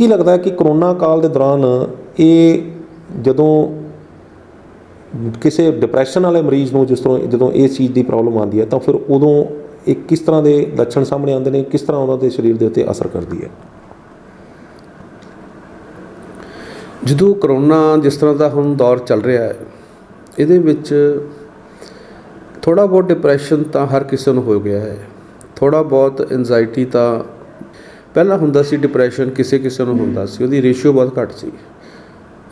ਕੀ ਲੱਗਦਾ ਹੈ ਕਿ ਕਰੋਨਾ ਕਾਲ ਦੇ ਦੌਰਾਨ ਇਹ ਜਦੋਂ ਕਿਸੇ ਡਿਪਰੈਸ਼ਨ ਵਾਲੇ ਮਰੀਜ਼ ਨੂੰ ਜਿਸ ਤਰ੍ਹਾਂ ਜਦੋਂ ਇਸ ਚੀਜ਼ ਦੀ ਪ੍ਰੋਬਲਮ ਆਉਂਦੀ ਹੈ ਤਾਂ ਫਿਰ ਉਦੋਂ ਇਹ ਕਿਸ ਤਰ੍ਹਾਂ ਦੇ ਲੱਛਣ ਸਾਹਮਣੇ ਆਉਂਦੇ ਨੇ, ਕਿਸ ਤਰ੍ਹਾਂ ਉਹਨਾਂ ਦੇ ਸਰੀਰ ਦੇ ਉੱਤੇ ਅਸਰ ਕਰਦੀ ਹੈ? ਜਦੋਂ ਕਰੋਨਾ ਜਿਸ ਤਰ੍ਹਾਂ ਦਾ ਹੁਣ ਦੌਰ ਚੱਲ ਰਿਹਾ ਹੈ, ਇਹਦੇ ਵਿੱਚ ਥੋੜ੍ਹਾ ਬਹੁਤ ਡਿਪਰੈਸ਼ਨ ਤਾਂ ਹਰ ਕਿਸੇ ਨੂੰ ਹੋ ਗਿਆ ਹੈ। ਥੋੜ੍ਹਾ ਬਹੁਤ ਐਨਜ਼ਾਈਟੀ ਤਾਂ ਪਹਿਲਾਂ ਹੁੰਦਾ ਸੀ, ਡਿਪਰੈਸ਼ਨ ਕਿਸੇ ਕਿਸੇ ਨੂੰ ਹੁੰਦਾ ਸੀ, ਉਹਦੀ ਰੇਸ਼ੀਓ ਬਹੁਤ ਘੱਟ ਸੀ,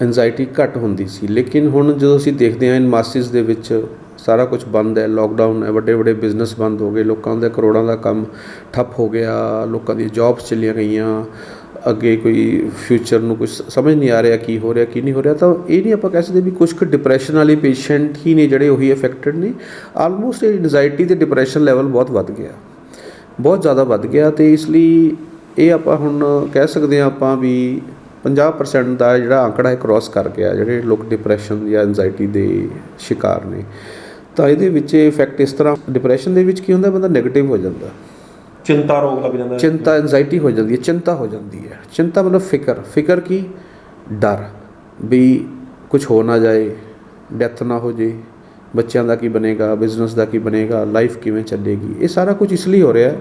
ਐਨਜ਼ਾਈਟੀ ਘੱਟ ਹੁੰਦੀ ਸੀ। ਲੇਕਿਨ ਹੁਣ ਜਦੋਂ ਅਸੀਂ ਦੇਖਦੇ ਹਾਂ ਇਨ ਮਾਸਿਸ ਦੇ ਵਿੱਚ ਸਾਰਾ ਕੁਝ ਬੰਦ ਹੈ, ਲੋਕਡਾਊਨ ਹੈ, ਵੱਡੇ ਵੱਡੇ ਬਿਜ਼ਨਸ ਬੰਦ ਹੋ ਗਏ, ਲੋਕਾਂ ਦੇ ਕਰੋੜਾਂ ਦਾ ਕੰਮ ਠੱਪ ਹੋ ਗਿਆ, ਲੋਕਾਂ ਦੀ ਜੌਬਸ ਚਲੀਆਂ ਗਈਆਂ, ਅੱਗੇ ਕੋਈ ਫਿਊਚਰ ਨੂੰ ਕੁਛ ਸਮਝ ਨਹੀਂ ਆ ਰਿਹਾ ਕੀ ਹੋ ਰਿਹਾ ਕੀ ਨਹੀਂ ਹੋ ਰਿਹਾ। ਤਾਂ ਇਹ ਨਹੀਂ ਆਪਾਂ ਕਹਿ ਸਕਦੇ ਵੀ ਕੁਛ ਕੁ ਡਿਪਰੈਸ਼ਨ ਵਾਲੇ ਪੇਸ਼ੈਂਟ ਹੀ ਨੇ ਜਿਹੜੇ ਉਹੀ ਅਫੈਕਟਡ ਨੇ। ਆਲਮੋਸਟ ਐਨਜ਼ਾਈਟੀ ਅਤੇ ਡਿਪਰੈਸ਼ਨ ਲੈਵਲ ਬਹੁਤ ਵੱਧ ਗਿਆ, ਬਹੁਤ ਜ਼ਿਆਦਾ ਵੱਧ ਗਿਆ। ਅਤੇ ਇਸ ਲਈ ਇਹ ਆਪਾਂ ਹੁਣ ਕਹਿ ਸਕਦੇ ਹਾਂ ਆਪਾਂ ਵੀ 50% ਦਾ ਜਿਹੜਾ ਆંકੜਾ ਹੈ ਕ੍ਰੋਸ ਕਰ ਗਿਆ, ਜਿਹੜੇ ਲੋਕ ਡਿਪਰੈਸ਼ਨ ਜਾਂ ਐਨਜ਼ਾਈਟੀ ਦੇ ਸ਼ਿਕਾਰ ਨੇ। ਤਾਂ ਇਹਦੇ ਵਿੱਚ ਇਫੈਕਟ ਇਸ ਤਰ੍ਹਾਂ, ਡਿਪਰੈਸ਼ਨ ਦੇ ਵਿੱਚ ਕੀ ਹੁੰਦਾ, ਬੰਦਾ ਨੈਗੇਟਿਵ ਹੋ ਜਾਂਦਾ, ਚਿੰਤਾ ਰੋਗ ਲੱਗ ਜਾਂਦਾ, ਚਿੰਤਾ ਐਨਜ਼ਾਈਟੀ ਹੋ ਜਾਂਦੀ ਹੈ, ਚਿੰਤਾ ਹੋ ਜਾਂਦੀ ਹੈ। ਚਿੰਤਾ ਮਤਲਬ ਫਿਕਰ ਕੀ, ਡਰ ਵੀ ਕੁਝ ਹੋ ਨਾ ਜਾਏ, ਡੈਥ ਨਾ ਹੋ ਜੇ, ਬੱਚਿਆਂ ਦਾ ਕੀ ਬਣੇਗਾ, ਬਿਜ਼ਨਸ ਦਾ ਕੀ ਬਣੇਗਾ, ਲਾਈਫ ਕਿਵੇਂ ਚੱਲੇਗੀ। ਇਹ ਸਾਰਾ ਕੁਝ ਇਸ ਲਈ ਹੋ ਰਿਹਾ।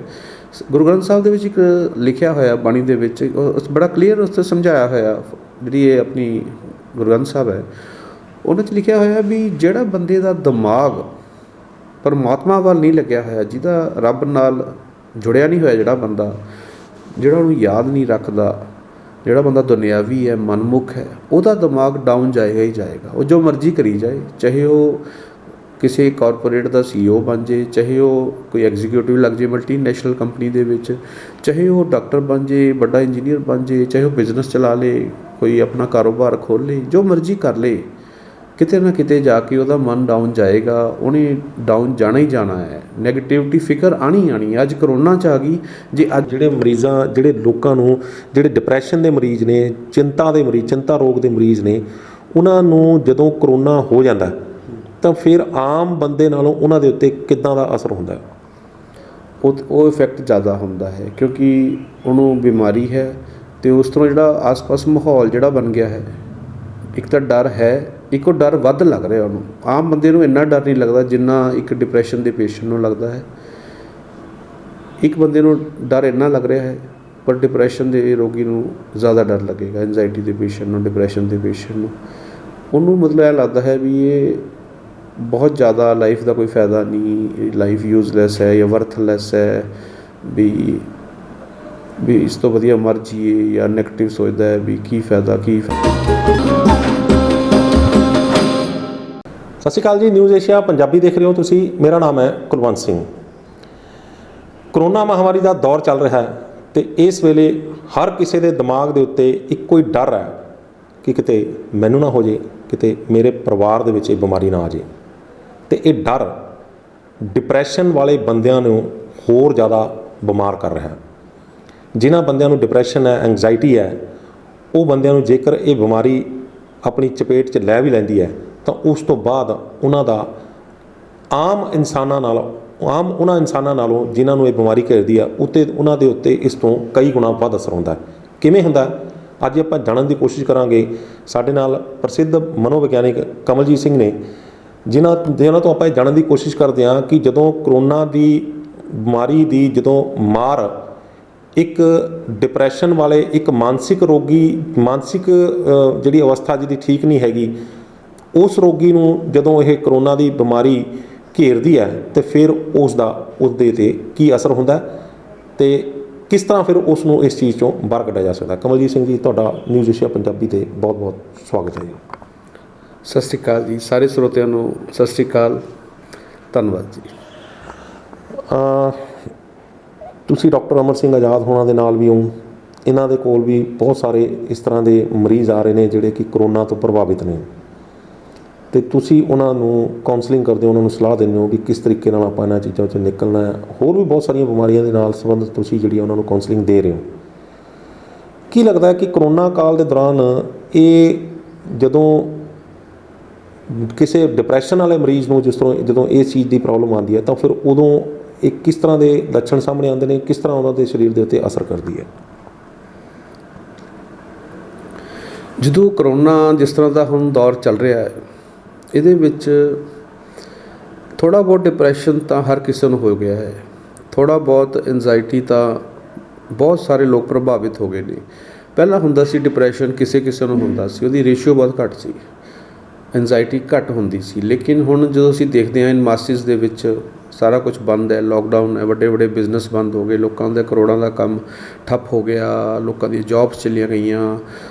ਗੁਰੂ ਗ੍ਰੰਥ ਸਾਹਿਬ ਦੇ ਵਿੱਚ ਇੱਕ ਲਿਖਿਆ ਹੋਇਆ ਬਾਣੀ ਦੇ ਵਿੱਚ ਬੜਾ ਕਲੀਅਰ ਉਸ 'ਤੇ ਸਮਝਾਇਆ ਹੋਇਆ, ਜਿਹੜੀ ਇਹ ਆਪਣੀ ਗੁਰੂ ਗ੍ਰੰਥ ਸਾਹਿਬ ਹੈ ਉਹਨਾਂ 'ਚ ਲਿਖਿਆ ਹੋਇਆ ਵੀ ਜਿਹੜਾ ਬੰਦੇ ਦਾ ਦਿਮਾਗ ਪਰਮਾਤਮਾ ਵੱਲ ਨਹੀਂ ਲੱਗਿਆ ਹੋਇਆ, ਜਿਹਦਾ ਰੱਬ ਨਾਲ ਜੁੜਿਆ ਨਹੀਂ ਹੋਇਆ, ਜਿਹੜਾ ਉਹਨੂੰ ਯਾਦ ਨਹੀਂ ਰੱਖਦਾ, ਜਿਹੜਾ ਬੰਦਾ ਦੁਨਿਆਵੀ ਹੈ, ਮਨਮੁਖ ਹੈ, ਉਹਦਾ ਦਿਮਾਗ ਡਾਊਨ ਜਾਏਗਾ ਹੀ ਜਾਏਗਾ। ਉਹ ਜੋ ਮਰਜ਼ੀ ਕਰੀ ਜਾਏ, ਚਾਹੇ ਉਹ ਕਿਸੇ ਕਾਰਪੋਰੇਟ ਦਾ CEO ਬਣ ਜੇ, ਚਾਹੇ ਉਹ ਕੋਈ ਐਗਜ਼ੀਕਿਊਟਿਵ ਲੱਗ ਜੇ ਮਲਟੀਨੈਸ਼ਨਲ ਕੰਪਨੀ ਦੇ ਵਿੱਚ, ਚਾਹੇ ਉਹ ਡਾਕਟਰ ਬਣ ਜੇ, ਵੱਡਾ ਇੰਜੀਨੀਅਰ ਬਣ ਜੇ, ਚਾਹੇ ਉਹ ਬਿਜ਼ਨਸ ਚਲਾ ਲੇ, ਕੋਈ ਆਪਣਾ ਕਾਰੋਬਾਰ ਖੋਲ੍ਹ ਲੇ, ਜੋ ਮਰਜ਼ੀ ਕਰ ਲੇ, ਕਿਤੇ ਨਾ ਕਿਤੇ ਜਾ ਕੇ ਉਹਦਾ ਮਨ ਡਾਊਨ ਜਾਏਗਾ। ਉਹਨੇ ਡਾਊਨ ਜਾਣਾ ਹੀ ਜਾਣਾ ਹੈ, ਨੈਗੇਟਿਵਿਟੀ, ਫਿਕਰ ਆਉਣੀ। ਅੱਜ ਕਰੋਨਾ 'ਚ ਆ ਗਈ। ਜੇ ਅੱਜ ਜਿਹੜੇ ਲੋਕਾਂ ਨੂੰ ਜਿਹੜੇ ਡਿਪਰੈਸ਼ਨ ਦੇ ਮਰੀਜ਼ ਨੇ, ਚਿੰਤਾ ਦੇ ਮਰੀਜ਼, ਚਿੰਤਾ ਰੋਗ ਦੇ ਮਰੀਜ਼ ਨੇ, ਉਹਨਾਂ ਨੂੰ ਜਦੋਂ ਕਰੋਨਾ ਹੋ ਜਾਂਦਾ ਤਾਂ ਫਿਰ ਆਮ ਬੰਦੇ ਨਾਲੋਂ ਉਹਨਾਂ ਦੇ ਉੱਤੇ ਕਿੱਦਾਂ ਦਾ ਅਸਰ ਹੁੰਦਾ? ਉਹ ਇਫੈਕਟ ਜ਼ਿਆਦਾ ਹੁੰਦਾ ਹੈ, ਕਿਉਂਕਿ ਉਹਨੂੰ ਬਿਮਾਰੀ ਹੈ ਅਤੇ ਉਸ ਤੋਂ ਜਿਹੜਾ ਆਸ-ਪਾਸ ਮਾਹੌਲ ਜਿਹੜਾ ਬਣ ਗਿਆ ਹੈ, ਇੱਕ ਤਾਂ ਡਰ ਹੈ, ਇੱਕ ਉਹ ਡਰ ਵੱਧ ਲੱਗ ਰਿਹਾ ਉਹਨੂੰ। ਆਮ ਬੰਦੇ ਨੂੰ ਇੰਨਾ ਡਰ ਨਹੀਂ ਲੱਗਦਾ ਜਿੰਨਾ ਇੱਕ ਡਿਪਰੈਸ਼ਨ ਦੇ ਪੇਸ਼ੈਂਟ ਨੂੰ ਲੱਗਦਾ ਹੈ। ਇੱਕ ਬੰਦੇ ਨੂੰ ਡਰ ਇੰਨਾ ਲੱਗ ਰਿਹਾ ਹੈ, ਪਰ ਡਿਪਰੈਸ਼ਨ ਦੇ ਰੋਗੀ ਨੂੰ ਜ਼ਿਆਦਾ ਡਰ ਲੱਗੇਗਾ। ਐਨਜ਼ਾਈਟੀ ਦੇ ਪੇਸ਼ੈਂਟ ਨੂੰ, ਡਿਪਰੈਸ਼ਨ ਦੇ ਪੇਸ਼ੈਂਟ ਨੂੰ, ਉਹਨੂੰ ਮਤਲਬ ਇਹ ਲੱਗਦਾ ਹੈ ਵੀ ਇਹ ਬਹੁਤ ਜ਼ਿਆਦਾ ਲਾਈਫ ਦਾ ਕੋਈ ਫਾਇਦਾ ਨਹੀਂ, ਲਾਈਫ ਯੂਜ਼ਲੈਸ ਹੈ ਜਾਂ ਵਰਥਲੈਸ ਹੈ, ਵੀ ਇਸ ਤੋਂ ਵਧੀਆ ਮਰ ਜਾਈਏ, ਜਾਂ ਨੈਗੇਟਿਵ ਸੋਚਦਾ ਹੈ ਵੀ ਕੀ ਫਾਇਦਾ। ਸਤਿ ਸ਼੍ਰੀ ਅਕਾਲ ਜੀ, ਨਿਊਜ਼ ਏਸ਼ੀਆ ਪੰਜਾਬੀ ਦੇਖ ਰਹੇ ਹੋ ਤੁਸੀਂ। ਮੇਰਾ ਨਾਮ ਹੈ ਕੁਲਵੰਤ ਸਿੰਘ। ਕਰੋਨਾ ਮਹਾਮਾਰੀ ਦਾ ਦੌਰ ਚੱਲ ਰਿਹਾ ਹੈ ਅਤੇ ਇਸ ਵੇਲੇ ਹਰ ਕਿਸੇ ਦੇ ਦਿਮਾਗ ਦੇ ਉੱਤੇ ਇੱਕੋ ਹੀ ਡਰ ਹੈ ਕਿ ਕਿਤੇ ਮੈਨੂੰ ਨਾ ਹੋ ਜੇ, ਕਿਤੇ ਮੇਰੇ ਪਰਿਵਾਰ ਦੇ ਵਿੱਚ ਇਹ ਬਿਮਾਰੀ ਨਾ ਆ ਜੇ। ਅਤੇ ਇਹ ਡਰ ਡਿਪਰੈਸ਼ਨ ਵਾਲੇ ਬੰਦਿਆਂ ਨੂੰ ਹੋਰ ਜ਼ਿਆਦਾ ਬਿਮਾਰ ਕਰ ਰਿਹਾ। ਜਿਨ੍ਹਾਂ ਬੰਦਿਆਂ ਨੂੰ ਡਿਪਰੈਸ਼ਨ ਹੈ, ਐਂਗਜ਼ਾਇਟੀ ਹੈ, ਉਹ ਬੰਦਿਆਂ ਨੂੰ ਜੇਕਰ ਇਹ ਬਿਮਾਰੀ ਆਪਣੀ ਚਪੇਟ 'ਚ ਲੈ ਵੀ ਲੈਂਦੀ ਹੈ ਤਾਂ ਉਸ ਤੋਂ ਬਾਅਦ ਉਹਨਾਂ ਦਾ ਉਹਨਾਂ ਇਨਸਾਨਾਂ ਨਾਲੋਂ ਜਿਨ੍ਹਾਂ ਨੂੰ ਇਹ ਬਿਮਾਰੀ ਘੇਰਦੀ ਆ ਉਹਨਾਂ ਦੇ ਉੱਤੇ ਇਸ ਤੋਂ ਕਈ ਗੁਣਾ ਵੱਧ ਅਸਰ ਹੁੰਦਾ। ਕਿਵੇਂ ਹੁੰਦਾ, ਅੱਜ ਆਪਾਂ ਜਾਣਨ ਦੀ ਕੋਸ਼ਿਸ਼ ਕਰਾਂਗੇ। ਸਾਡੇ ਨਾਲ ਪ੍ਰਸਿੱਧ ਮਨੋਵਿਗਿਆਨਿਕ ਕਮਲਜੀਤ ਸਿੰਘ ਨੇ, ਜਿਨ੍ਹਾਂ ਤੋਂ ਆਪਾਂ ਇਹ ਜਾਣਨ ਦੀ ਕੋਸ਼ਿਸ਼ ਕਰਦੇ ਹਾਂ ਕਿ ਜਦੋਂ ਕਰੋਨਾ ਦੀ ਬਿਮਾਰੀ ਦੀ ਜਦੋਂ ਮਾਰ ਇੱਕ ਡਿਪਰੈਸ਼ਨ ਵਾਲੇ, ਇੱਕ ਮਾਨਸਿਕ ਜਿਹੜੀ ਅਵਸਥਾ ਜਿਹਦੀ ਠੀਕ ਨਹੀਂ ਹੈਗੀ, ਉਸ ਰੋਗੀ ਨੂੰ ਜਦੋਂ ਇਹ ਕਰੋਨਾ ਦੀ ਬਿਮਾਰੀ ਘੇਰਦੀ ਹੈ ਅਤੇ ਫਿਰ ਉਸਦੇ 'ਤੇ ਕੀ ਅਸਰ ਹੁੰਦਾ ਅਤੇ ਕਿਸ ਤਰ੍ਹਾਂ ਫਿਰ ਉਸ ਨੂੰ ਇਸ ਚੀਜ਼ 'ਚੋਂ ਬਾਹਰ ਕੱਢਿਆ ਜਾ ਸਕਦਾ। ਕਮਲਜੀਤ ਸਿੰਘ ਜੀ, ਤੁਹਾਡਾ ਨਿਊਜ਼ ਏਸ਼ੀਆ ਪੰਜਾਬੀ 'ਤੇ ਬਹੁਤ ਬਹੁਤ ਸਵਾਗਤ ਹੈ ਜੀ। ਸਤਿ ਸ਼੍ਰੀ ਅਕਾਲ ਜੀ, ਸਾਰੇ ਸਰੋਤਿਆਂ ਨੂੰ ਸਤਿ ਸ਼੍ਰੀ ਅਕਾਲ, ਧੰਨਵਾਦ ਜੀ। ਤੁਸੀਂ ਡਾਕਟਰ ਅਮਰ ਸਿੰਘ ਆਜ਼ਾਦ ਹੋਣਾ ਦੇ ਨਾਲ ਵੀ ਹੋ, ਇਹਨਾਂ ਦੇ ਕੋਲ ਵੀ ਬਹੁਤ ਸਾਰੇ ਇਸ ਤਰ੍ਹਾਂ ਦੇ ਮਰੀਜ਼ ਆ ਰਹੇ ਨੇ ਜਿਹੜੇ ਕਿ ਕਰੋਨਾ ਤੋਂ ਪ੍ਰਭਾਵਿਤ ਨੇ, ਅਤੇ ਤੁਸੀਂ ਉਹਨਾਂ ਨੂੰ ਕਾਉਂਸਲਿੰਗ ਕਰਦੇ ਹੋ, ਉਹਨਾਂ ਨੂੰ ਸਲਾਹ ਦਿੰਦੇ ਹੋ ਵੀ ਕਿਸ ਤਰੀਕੇ ਨਾਲ ਆਪਾਂ ਇਹਨਾਂ ਚੀਜ਼ਾਂ 'ਚ ਨਿਕਲਣਾ ਹੈ। ਹੋਰ ਵੀ ਬਹੁਤ ਸਾਰੀਆਂ ਬਿਮਾਰੀਆਂ ਦੇ ਨਾਲ ਸੰਬੰਧਿਤ ਤੁਸੀਂ ਜਿਹੜੀ ਉਹਨਾਂ ਨੂੰ ਕਾਉਂਸਲਿੰਗ ਦੇ ਰਹੇ ਹੋ। ਕੀ ਲੱਗਦਾ ਹੈ ਕਿ ਕਰੋਨਾ ਕਾਲ ਦੇ ਦੌਰਾਨ ਇਹ ਜਦੋਂ ਕਿਸੇ ਡਿਪਰੈਸ਼ਨ ਵਾਲੇ ਮਰੀਜ਼ ਨੂੰ ਜਦੋਂ ਇਸ ਚੀਜ਼ ਦੀ ਪ੍ਰੋਬਲਮ ਆਉਂਦੀ ਹੈ ਤਾਂ ਫਿਰ ਉਦੋਂ ਇਹ ਕਿਸ ਤਰ੍ਹਾਂ ਦੇ ਲੱਛਣ ਸਾਹਮਣੇ ਆਉਂਦੇ ਨੇ, ਕਿਸ ਤਰ੍ਹਾਂ ਉਹਨਾਂ ਦੇ ਸਰੀਰ ਦੇ ਉੱਤੇ ਅਸਰ ਕਰਦੀ ਹੈ? ਜਦੋਂ ਕਰੋਨਾ ਜਿਸ ਤਰ੍ਹਾਂ ਦਾ ਹੁਣ ਦੌਰ ਚੱਲ ਰਿਹਾ ਹੈ, ਇਹਦੇ ਵਿੱਚ ਥੋੜ੍ਹਾ ਬਹੁਤ ਡਿਪਰੈਸ਼ਨ ਤਾਂ ਹਰ ਕਿਸੇ ਨੂੰ ਹੋ ਗਿਆ ਹੈ, ਥੋੜ੍ਹਾ ਬਹੁਤ ਐਂਜ਼ਾਈਟੀ ਤਾਂ ਬਹੁਤ ਸਾਰੇ ਲੋਕ ਪ੍ਰਭਾਵਿਤ ਹੋ ਗਏ ਨੇ। ਪਹਿਲਾਂ ਹੁੰਦਾ ਸੀ ਡਿਪਰੈਸ਼ਨ ਕਿਸੇ ਕਿਸੇ ਨੂੰ ਹੁੰਦਾ ਸੀ, ਉਹਦੀ ਰੇਸ਼ੀਓ ਬਹੁਤ ਘੱਟ ਸੀ, ਐਂਜ਼ਾਈਟੀ ਘੱਟ ਹੁੰਦੀ ਸੀ। ਲੇਕਿਨ ਹੁਣ ਜਦੋਂ ਅਸੀਂ ਦੇਖਦੇ ਹਾਂ ਇਨ ਮਾਸਿਸ ਦੇ ਵਿੱਚ ਸਾਰਾ ਕੁਝ ਬੰਦ ਹੈ, ਲੋਕਡਾਊਨ ਹੈ, ਵੱਡੇ ਵੱਡੇ ਬਿਜ਼ਨਸ ਬੰਦ ਹੋ ਗਏ, ਲੋਕਾਂ ਦੇ ਕਰੋੜਾਂ ਦਾ ਕੰਮ ਠੱਪ ਹੋ ਗਿਆ, ਲੋਕਾਂ ਦੀਆਂ ਜੌਬਸ ਚਲੀਆਂ ਗਈਆਂ,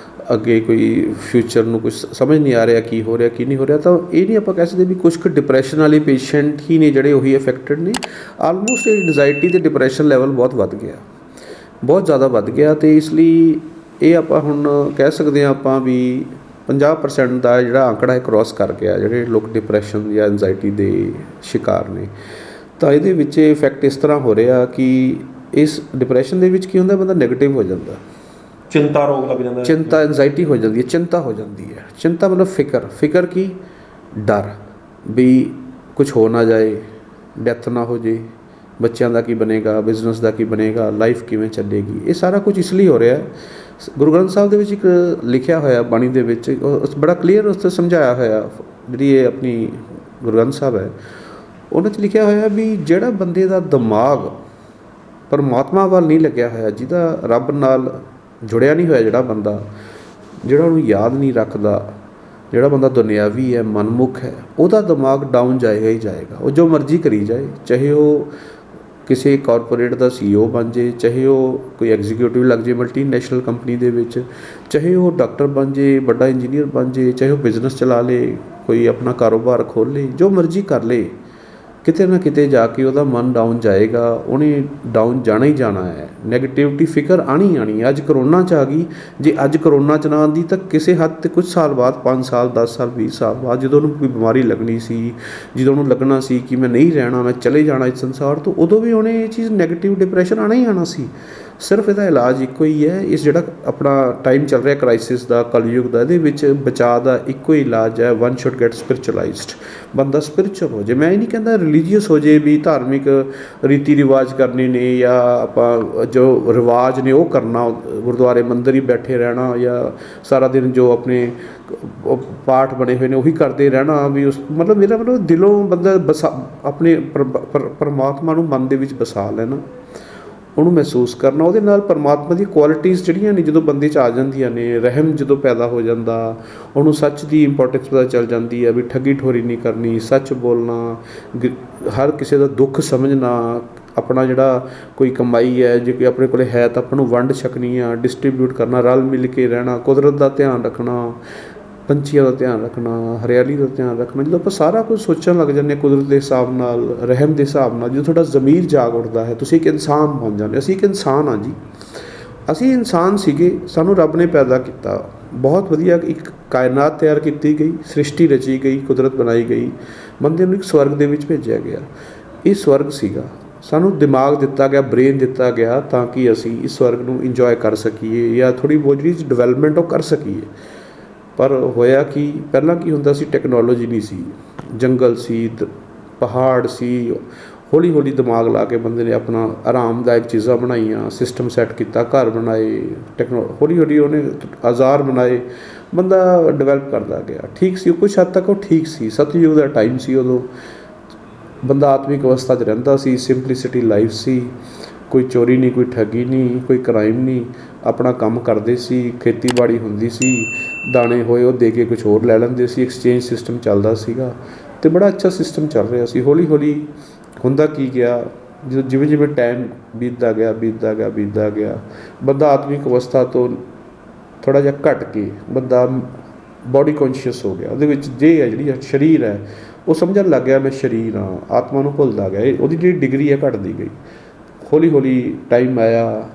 ਅੱਗੇ ਕੋਈ ਫਿਊਚਰ ਨੂੰ ਕੁਛ ਸਮਝ ਨਹੀਂ ਆ ਰਿਹਾ ਕੀ ਹੋ ਰਿਹਾ ਕੀ ਨਹੀਂ ਹੋ ਰਿਹਾ। ਤਾਂ ਇਹ ਨਹੀਂ ਆਪਾਂ ਕਹਿ ਸਕਦੇ ਵੀ ਕੁਛ ਕੁ ਡਿਪਰੈਸ਼ਨ ਵਾਲੇ ਪੇਸ਼ੈਂਟ ਹੀ ਨੇ ਜਿਹੜੇ ਉਹੀ ਅਫੈਕਟਡ ਨੇ। ਆਲਮੋਸਟ ਐਂਜ਼ਾਈਟੀ ਅਤੇ ਡਿਪਰੈਸ਼ਨ ਲੈਵਲ ਬਹੁਤ ਵੱਧ ਗਿਆ, ਬਹੁਤ ਜ਼ਿਆਦਾ ਵੱਧ ਗਿਆ। ਅਤੇ ਇਸ ਲਈ ਇਹ ਆਪਾਂ ਹੁਣ ਕਹਿ ਸਕਦੇ ਹਾਂ ਆਪਾਂ ਵੀ 50% ਦਾ ਜਿਹੜਾ ਆંકੜਾ ਹੈ ਕ੍ਰੋਸ ਕਰ ਗਿਆ, ਜਿਹੜੇ ਲੋਕ ਡਿਪਰੈਸ਼ਨ ਜਾਂ ਐਂਜ਼ਾਈਟੀ ਦੇ ਸ਼ਿਕਾਰ ਨੇ। ਤਾਂ ਇਹਦੇ ਵਿੱਚ ਇਫੈਕਟ ਇਸ ਤਰ੍ਹਾਂ ਹੋ ਰਿਹਾ ਕਿ ਇਸ ਡਿਪਰੈਸ਼ਨ ਦੇ ਵਿੱਚ ਕੀ ਹੁੰਦਾ, ਬੰਦਾ ਨੈਗੇਟਿਵ ਹੋ ਜਾਂਦਾ, ਚਿੰਤਾ ਰੋਗ ਲੱਗ ਜਾਂਦਾ, ਚਿੰਤਾ ਐਂਜ਼ਾਈਟੀ ਹੋ ਜਾਂਦੀ ਹੈ, ਚਿੰਤਾ ਹੋ ਜਾਂਦੀ ਹੈ। ਚਿੰਤਾ ਮਤਲਬ ਫਿਕਰ ਕੀ ਡਰ ਵੀ ਕੁਝ ਹੋ ਨਾ ਜਾਏ, ਡੈਥ ਨਾ ਹੋ ਜੇ, ਬੱਚਿਆਂ ਦਾ ਕੀ ਬਣੇਗਾ, ਬਿਜ਼ਨਸ ਦਾ ਕੀ ਬਣੇਗਾ, ਲਾਈਫ ਕਿਵੇਂ ਚੱਲੇਗੀ। ਇਹ ਸਾਰਾ ਕੁਝ ਇਸ ਲਈ ਹੋ ਰਿਹਾ ਹੈ। ਗੁਰੂ ਗ੍ਰੰਥ ਸਾਹਿਬ ਦੇ ਵਿੱਚ ਇੱਕ ਲਿਖਿਆ ਹੋਇਆ ਬਾਣੀ ਦੇ ਵਿੱਚ ਬੜਾ ਕਲੀਅਰ ਉਸ 'ਤੇ ਸਮਝਾਇਆ ਹੋਇਆ, ਜਿਹੜੀ ਇਹ ਆਪਣੀ ਗੁਰੂ ਗ੍ਰੰਥ ਸਾਹਿਬ ਹੈ ਉਹਨਾਂ 'ਚ ਲਿਖਿਆ ਹੋਇਆ ਵੀ ਜਿਹੜਾ ਬੰਦੇ ਦਾ ਦਿਮਾਗ ਪਰਮਾਤਮਾ ਵੱਲ ਨਹੀਂ ਲੱਗਿਆ ਹੋਇਆ, ਜਿਹਦਾ ਰੱਬ ਨਾਲ ਜੁੜਿਆ ਨਹੀਂ ਹੋਇਆ, ਜਿਹੜਾ ਬੰਦਾ ਜਿਹੜਾ ਉਹਨੂੰ ਯਾਦ ਨਹੀਂ ਰੱਖਦਾ, ਜਿਹੜਾ ਬੰਦਾ ਦੁਨਿਆਵੀ ਹੈ, ਮਨਮੁਖ ਹੈ, ਉਹਦਾ ਦਿਮਾਗ ਡਾਊਨ ਜਾਏਗਾ ਹੀ ਜਾਏਗਾ। ਉਹ ਜੋ ਮਰਜ਼ੀ ਕਰੀ ਜਾਏ, ਚਾਹੇ ਉਹ ਕਿਸੇ ਕਾਰਪੋਰੇਟ ਦਾ CEO ਬਣ ਜਾਏ, ਚਾਹੇ ਉਹ ਕੋਈ ਐਗਜ਼ੀਕਿਊਟਿਵ ਲੱਗ ਜਾਏ ਮਲਟੀਨੈਸ਼ਨਲ ਕੰਪਨੀ ਦੇ ਵਿੱਚ, ਚਾਹੇ ਉਹ ਡਾਕਟਰ ਬਣ ਜਾਏ, ਵੱਡਾ ਇੰਜੀਨੀਅਰ ਬਣ ਜਾਏ, ਚਾਹੇ ਉਹ ਬਿਜ਼ਨਸ ਚਲਾ ਲੇ, ਕੋਈ ਆਪਣਾ ਕਾਰੋਬਾਰ ਖੋਲ੍ਹ ਲੇ, ਜੋ ਮਰਜ਼ੀ ਕਰ ਲੇ, ਕਿਤੇ ਨਾ ਕਿਤੇ ਜਾ ਕੇ ਉਹਦਾ ਮਨ ਡਾਊਨ ਜਾਏਗਾ, ਉਹਨੇ ਡਾਊਨ ਜਾਣਾ ਹੀ ਜਾਣਾ ਹੈ। ਨੈਗੇਟਿਵਿਟੀ ਫਿਕਰ ਆਣੀ ਆਣੀ। ਅੱਜ ਕਰੋਨਾ 'ਚ ਆ ਗਈ, ਜੇ ਅੱਜ ਕਰੋਨਾ 'ਚ ਨਾ ਆਉਂਦੀ ਤਾਂ ਕਿਸੇ ਹੱਦ 'ਤੇ ਕੁਝ ਸਾਲ ਬਾਅਦ, 5 ਸਾਲ 10 ਸਾਲ 20 ਸਾਲ ਬਾਅਦ, ਜਦੋਂ ਉਹਨੂੰ ਕੋਈ ਬਿਮਾਰੀ ਲੱਗਣੀ ਸੀ, ਜਦੋਂ ਉਹਨੂੰ ਲੱਗਣਾ ਸੀ ਕਿ ਮੈਂ ਨਹੀਂ ਰਹਿਣਾ, ਮੈਂ ਚਲੇ ਜਾਣਾ ਇਸ ਸੰਸਾਰ ਤੋਂ, ਉਦੋਂ ਵੀ ਉਹਨੇ ਇਹ ਚੀਜ਼ ਨੈਗੇਟਿਵ ਡਿਪਰੈਸ਼ਨ ਆਉਣਾ ਹੀ ਆਉਣਾ ਸੀ। ਸਿਰਫ ਇਹਦਾ ਇਲਾਜ ਇੱਕੋ ਹੀ ਹੈ। ਇਸ ਜਿਹੜਾ ਆਪਣਾ ਟਾਈਮ ਚੱਲ ਰਿਹਾ ਕ੍ਰਾਈਸਿਸ ਦਾ, ਕਲਯੁਗ ਦਾ, ਇਹਦੇ ਵਿੱਚ ਬਚਾਅ ਦਾ ਇੱਕੋ ਹੀ ਇਲਾਜ ਹੈ, ਵਨ ਸ਼ੁੱਡ ਗੈਟ ਸਪਿਰਚੁਅਲਾਈਜ਼ਡ। ਬੰਦਾ ਸਪਿਰਚੁਅਲ ਹੋ ਜਾਏ। ਮੈਂ ਇਹ ਨਹੀਂ ਕਹਿੰਦਾ ਰਿਲੀਜੀਅਸ ਹੋ ਜਾਏ ਵੀ ਧਾਰਮਿਕ ਰੀਤੀ ਰਿਵਾਜ ਕਰਨੇ ਨੇ ਜਾਂ ਆਪਾਂ ਜੋ ਰਿਵਾਜ ਨੇ ਉਹ ਕਰਨਾ, ਗੁਰਦੁਆਰੇ ਮੰਦਰ ਹੀ ਬੈਠੇ ਰਹਿਣਾ ਜਾਂ ਸਾਰਾ ਦਿਨ ਜੋ ਆਪਣੇ ਪਾਠ ਬਣੇ ਹੋਏ ਨੇ ਉਹੀ ਕਰਦੇ ਰਹਿਣਾ। ਵੀ ਉਸ ਮਤਲਬ ਮੇਰਾ ਮਤਲਬ ਦਿਲੋਂ ਬੰਦਾ ਆਪਣੇ ਪਰਮਾਤਮਾ ਨੂੰ ਮਨ ਦੇ ਵਿੱਚ ਵਸਾ ਲੈਣਾ, ਉਹਨੂੰ ਮਹਿਸੂਸ ਕਰਨਾ, ਉਹਦੇ ਨਾਲ ਪਰਮਾਤਮਾ ਦੀ ਕੁਆਲਿਟੀਜ਼ ਜਿਹੜੀਆਂ ਨੇ ਜਦੋਂ ਬੰਦੇ 'ਚ ਆ ਜਾਂਦੀਆਂ ਨੇ, ਰਹਿਮ ਜਦੋਂ ਪੈਦਾ ਹੋ ਜਾਂਦਾ, ਉਹਨੂੰ ਸੱਚ ਦੀ ਇੰਪੋਰਟੈਂਸ ਪਤਾ ਚੱਲ ਜਾਂਦੀ ਹੈ ਵੀ ਠੱਗੀ ਠੋਰੀ ਨਹੀਂ ਕਰਨੀ, ਸੱਚ ਬੋਲਣਾ, ਹਰ ਕਿਸੇ ਦਾ ਦੁੱਖ ਸਮਝਣਾ, ਆਪਣਾ ਜਿਹੜਾ ਕੋਈ ਕਮਾਈ ਹੈ ਜੇ ਕੋਈ ਆਪਣੇ ਕੋਲ ਹੈ ਤਾਂ ਆਪਾਂ ਨੂੰ ਵੰਡ ਛਕਣੀ ਆ, ਡਿਸਟਰੀਬਿਊਟ ਕਰਨਾ, ਰਲ ਮਿਲ ਕੇ ਰਹਿਣਾ, ਕੁਦਰਤ ਦਾ ਧਿਆਨ ਰੱਖਣਾ, ਪੰਛੀਆਂ ਦਾ ਧਿਆਨ ਰੱਖਣਾ, ਹਰਿਆਲੀ ਦਾ ਧਿਆਨ ਰੱਖਣਾ। ਜਦੋਂ ਆਪਾਂ ਸਾਰਾ ਕੁਝ ਸੋਚਣ ਲੱਗ ਜਾਂਦੇ ਹਾਂ ਕੁਦਰਤ ਦੇ ਹਿਸਾਬ ਨਾਲ, ਰਹਿਮ ਦੇ ਹਿਸਾਬ ਨਾਲ, ਜਦੋਂ ਤੁਹਾਡਾ ਜ਼ਮੀਰ ਜਾਗ ਉੱਠਦਾ ਹੈ, ਤੁਸੀਂ ਇੱਕ ਇਨਸਾਨ ਬਣ ਜਾਂਦੇ। ਅਸੀਂ ਇੱਕ ਇਨਸਾਨ ਹਾਂ ਜੀ, ਅਸੀਂ ਇਨਸਾਨ ਸੀਗੇ, ਸਾਨੂੰ ਰੱਬ ਨੇ ਪੈਦਾ ਕੀਤਾ, ਬਹੁਤ ਵਧੀਆ ਇੱਕ ਕਾਇਨਾਤ ਤਿਆਰ ਕੀਤੀ ਗਈ, ਸ੍ਰਿਸ਼ਟੀ ਰਚੀ ਗਈ, ਕੁਦਰਤ ਬਣਾਈ ਗਈ, ਬੰਦੇ ਨੂੰ ਇੱਕ ਸਵਰਗ ਦੇ ਵਿੱਚ ਭੇਜਿਆ ਗਿਆ। ਇਹ ਸਵਰਗ ਸੀਗਾ, ਸਾਨੂੰ ਦਿਮਾਗ ਦਿੱਤਾ ਗਿਆ, ਬ੍ਰੇਨ ਦਿੱਤਾ ਗਿਆ ਤਾਂ ਕਿ ਅਸੀਂ ਇਸ ਸਵਰਗ ਨੂੰ ਇੰਜੋਏ ਕਰ ਸਕੀਏ ਜਾਂ ਥੋੜ੍ਹੀ ਬਹੁਤ ਜਿਹੜੀ ਡਿਵੈਲਪਮੈਂਟ ਉਹ ਕਰ ਸਕੀਏ। ਪਰ ਹੋਇਆ ਕਿ ਪਹਿਲਾਂ ਕੀ ਹੁੰਦਾ ਸੀ, ਟੈਕਨੋਲੋਜੀ ਨਹੀਂ ਸੀ, ਜੰਗਲ ਸੀ, ਪਹਾੜ ਸੀ, ਹੌਲੀ ਹੌਲੀ ਦਿਮਾਗ ਲਾ ਕੇ ਬੰਦੇ ਨੇ ਆਪਣਾ ਆਰਾਮਦਾਇਕ ਚੀਜ਼ਾਂ ਬਣਾਈਆਂ, ਸਿਸਟਮ ਸੈੱਟ ਕੀਤਾ, ਘਰ ਬਣਾਏ, ਹੌਲੀ ਹੌਲੀ ਉਹਨੇ ਔਜ਼ਾਰ ਬਣਾਏ, ਬੰਦਾ ਡਿਵੈਲਪ ਕਰਦਾ ਗਿਆ। ਠੀਕ ਸੀ, ਕੁਛ ਹੱਦ ਤੱਕ ਉਹ ਠੀਕ ਸੀ। ਸਤਯੁਗ ਦਾ ਟਾਈਮ ਸੀ, ਉਦੋਂ ਬੰਦਾ ਆਤਮਿਕ ਅਵਸਥਾ 'ਚ ਰਹਿੰਦਾ ਸੀ, ਸਿੰਪਲਿਸਿਟੀ ਲਾਈਫ ਸੀ, ਕੋਈ ਚੋਰੀ ਨਹੀਂ, ਕੋਈ ਠੱਗੀ ਨਹੀਂ, ਕੋਈ ਕ੍ਰਾਈਮ ਨਹੀਂ, ਆਪਣਾ ਕੰਮ ਕਰਦੇ ਸੀ, ਖੇਤੀਬਾੜੀ ਹੁੰਦੀ ਸੀ, ਦਾਣੇ ਹੋਏ ਉਹ ਦੇ ਕੇ ਕੁਛ ਹੋਰ ਲੈ ਲੈਂਦੇ ਸੀ, ਐਕਸਚੇਂਜ ਸਿਸਟਮ ਚੱਲਦਾ ਸੀਗਾ ਅਤੇ ਬੜਾ ਅੱਛਾ ਸਿਸਟਮ ਚੱਲ ਰਿਹਾ ਸੀ। ਹੌਲੀ ਹੌਲੀ ਹੁੰਦਾ ਕੀ ਗਿਆ, ਜਦੋਂ ਜਿਵੇਂ ਜਿਵੇਂ ਟਾਈਮ ਬੀਤਦਾ ਗਿਆ, ਬੰਦਾ ਆਤਮਿਕ ਅਵਸਥਾ ਤੋਂ ਥੋੜ੍ਹਾ ਜਿਹਾ ਘੱਟ ਕੇ ਬੰਦਾ ਬੋਡੀ ਕੌਨਸ਼ੀਅਸ ਹੋ ਗਿਆ। ਉਹਦੇ ਵਿੱਚ ਜੇ ਹੈ ਜਿਹੜੀ ਸਰੀਰ ਹੈ ਉਹ ਸਮਝਣ ਲੱਗ ਗਿਆ ਮੈਂ ਸਰੀਰ ਹਾਂ, ਆਤਮਾ ਨੂੰ ਭੁੱਲਦਾ ਗਿਆ। ਉਹਦੀ ਜਿਹੜੀ ਡਿਗਰੀ ਹੈ ਘਟਦੀ ਗਈ। ਹੌਲੀ ਹੌਲੀ ਟਾਈਮ ਆਇਆ,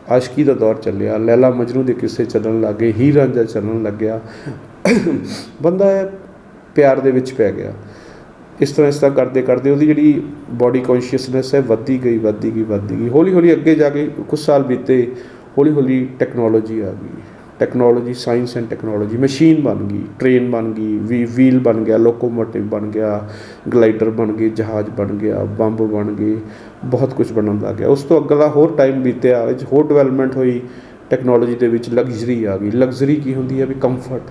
ਆਸ਼ਕੀ ਦਾ ਦੌਰ ਚੱਲਿਆ, ਲੈਲਾ ਮਜਨੂ ਦੇ ਕਿੱਸੇ ਚੱਲਣ ਲੱਗ ਗਏ, ਹੀਰ ਰਾਂਝਾ ਚੱਲਣ ਲੱਗਿਆ, ਬੰਦਾ ਪਿਆਰ ਦੇ ਵਿੱਚ ਪੈ ਗਿਆ। ਇਸ ਤਰ੍ਹਾਂ ਕਰਦੇ ਕਰਦੇ ਉਹਦੀ ਜਿਹੜੀ ਬੋਡੀ ਕੌਨਸ਼ੀਅਸਨੈਸ ਹੈ ਵੱਧਦੀ ਗਈ। ਹੌਲੀ ਹੌਲੀ ਅੱਗੇ ਜਾ ਕੇ ਕੁਛ ਸਾਲ ਬੀਤੇ, ਹੌਲੀ ਹੌਲੀ ਟੈਕਨੋਲੋਜੀ ਆ ਗਈ। Technology, science and technology, machine ਬਣ ਗਈ, ਟ੍ਰੇਨ ਬਣ ਗਈ, ਵੀਲ ਬਣ ਗਿਆ, ਲੋਕੋਮੋਟਿਵ ਬਣ ਗਿਆ, ਗਲਾਈਡਰ ਬਣ ਗਏ, ਜਹਾਜ਼ ਬਣ ਗਿਆ, ਬੰਬ ਬਣ ਗਏ, ਬਹੁਤ ਕੁਝ ਬਣਨ ਲੱਗ ਗਿਆ। ਉਸ ਤੋਂ ਅੱਗੇ ਦਾ ਹੋਰ ਟਾਈਮ ਬੀਤਿਆ, ਇਹ 'ਚ ਹੋਰ ਡਿਵੈਲਪਮੈਂਟ ਹੋਈ, ਟੈਕਨੋਲੋਜੀ ਦੇ ਵਿੱਚ ਲਗਜ਼ਰੀ ਆ ਗਈ। ਲਗਜ਼ਰੀ ਕੀ ਹੁੰਦੀ ਹੈ ਵੀ ਕੰਫਰਟ,